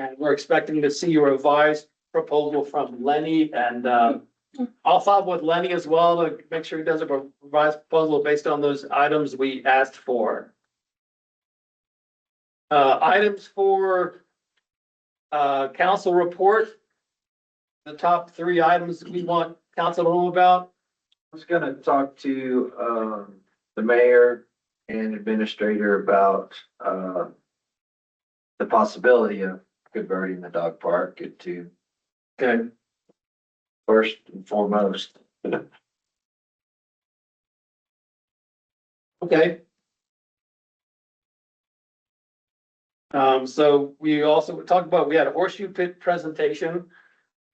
And we're expecting to see a revised proposal from Lenny and, I'll follow up with Lenny as well to make sure he does a revised proposal based on those items we asked for. Items for, council report. The top 3 items we want council to know about. I was gonna talk to, the mayor and administrator about, the possibility of converting the dog park into, Okay. first and foremost. Okay. So we also talked about, we had a horseshoe pit presentation.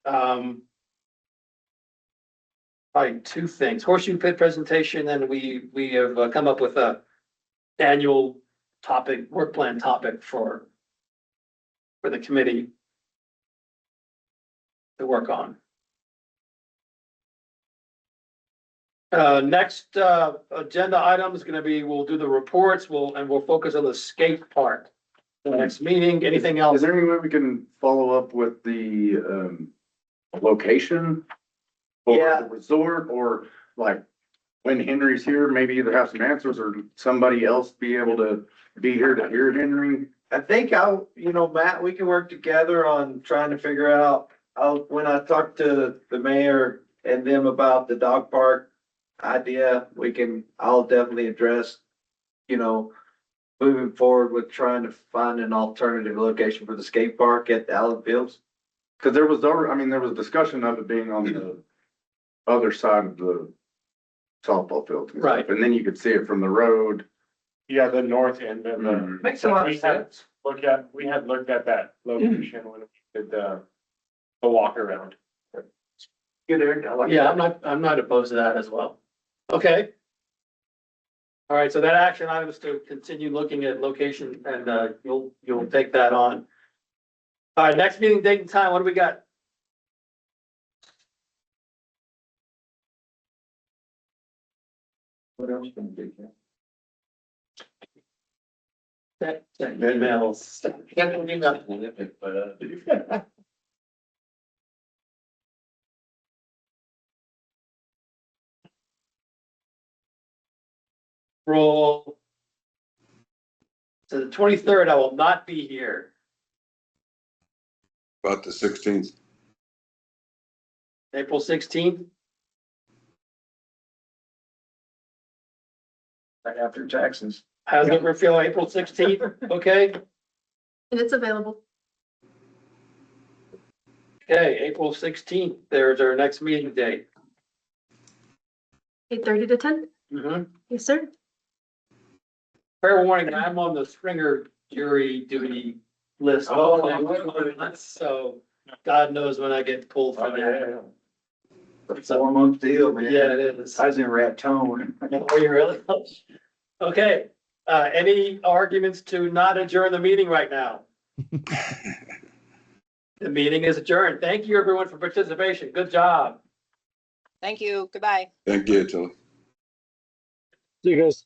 Probably two things, horseshoe pit presentation, and we have come up with a annual topic, work plan topic for the committee to work on. Next, agenda item is gonna be, we'll do the reports, we'll focus on the skate park. The next meeting, anything else? Is there any way we can follow up with the, location? For Yeah. the resort, or like when Henry's here, maybe either have some answers or somebody else be able to be here to hear Henry? I think Matt, we can work together on trying to figure out, when I talk to the mayor and them about the dog park idea, I'll definitely address, moving forward with trying to find an alternative location for the skate park at Allen Fields. Cause there was discussion of it being on the other side of the softball field. and stuff, Right. And then you could see it from the road. Yeah, the north end of the. Makes a lot of We had sense. we had looked at that location when we did the walk around. Good area. I like Yeah, that. I'm not opposed to that as well. Okay. All right, so that action item is to continue looking at location, and you'll take that on. All right, next meeting date and time, what do we got? What else can we do? Emails. Can't do nothing with it, but, Roll. So the 23rd, I will not be here. About the 16th. April 16th, right after taxes. how's it feel, April 16th, okay? And it's available. Okay, April 16th, there's our next meeting date. 8:30 to 10. Yes, sir. Fair warning, I'm on the Springer jury duty list. So God knows when I get pulled for that. It's a 4-month deal, man. Yeah, it is. I was in Raton. Oh, you really? Okay, any arguments to not adjourn the meeting right now? The meeting is adjourned. Thank you, everyone, for participation. Good job. Thank you. Goodbye. Thank you, Tilly. See you guys.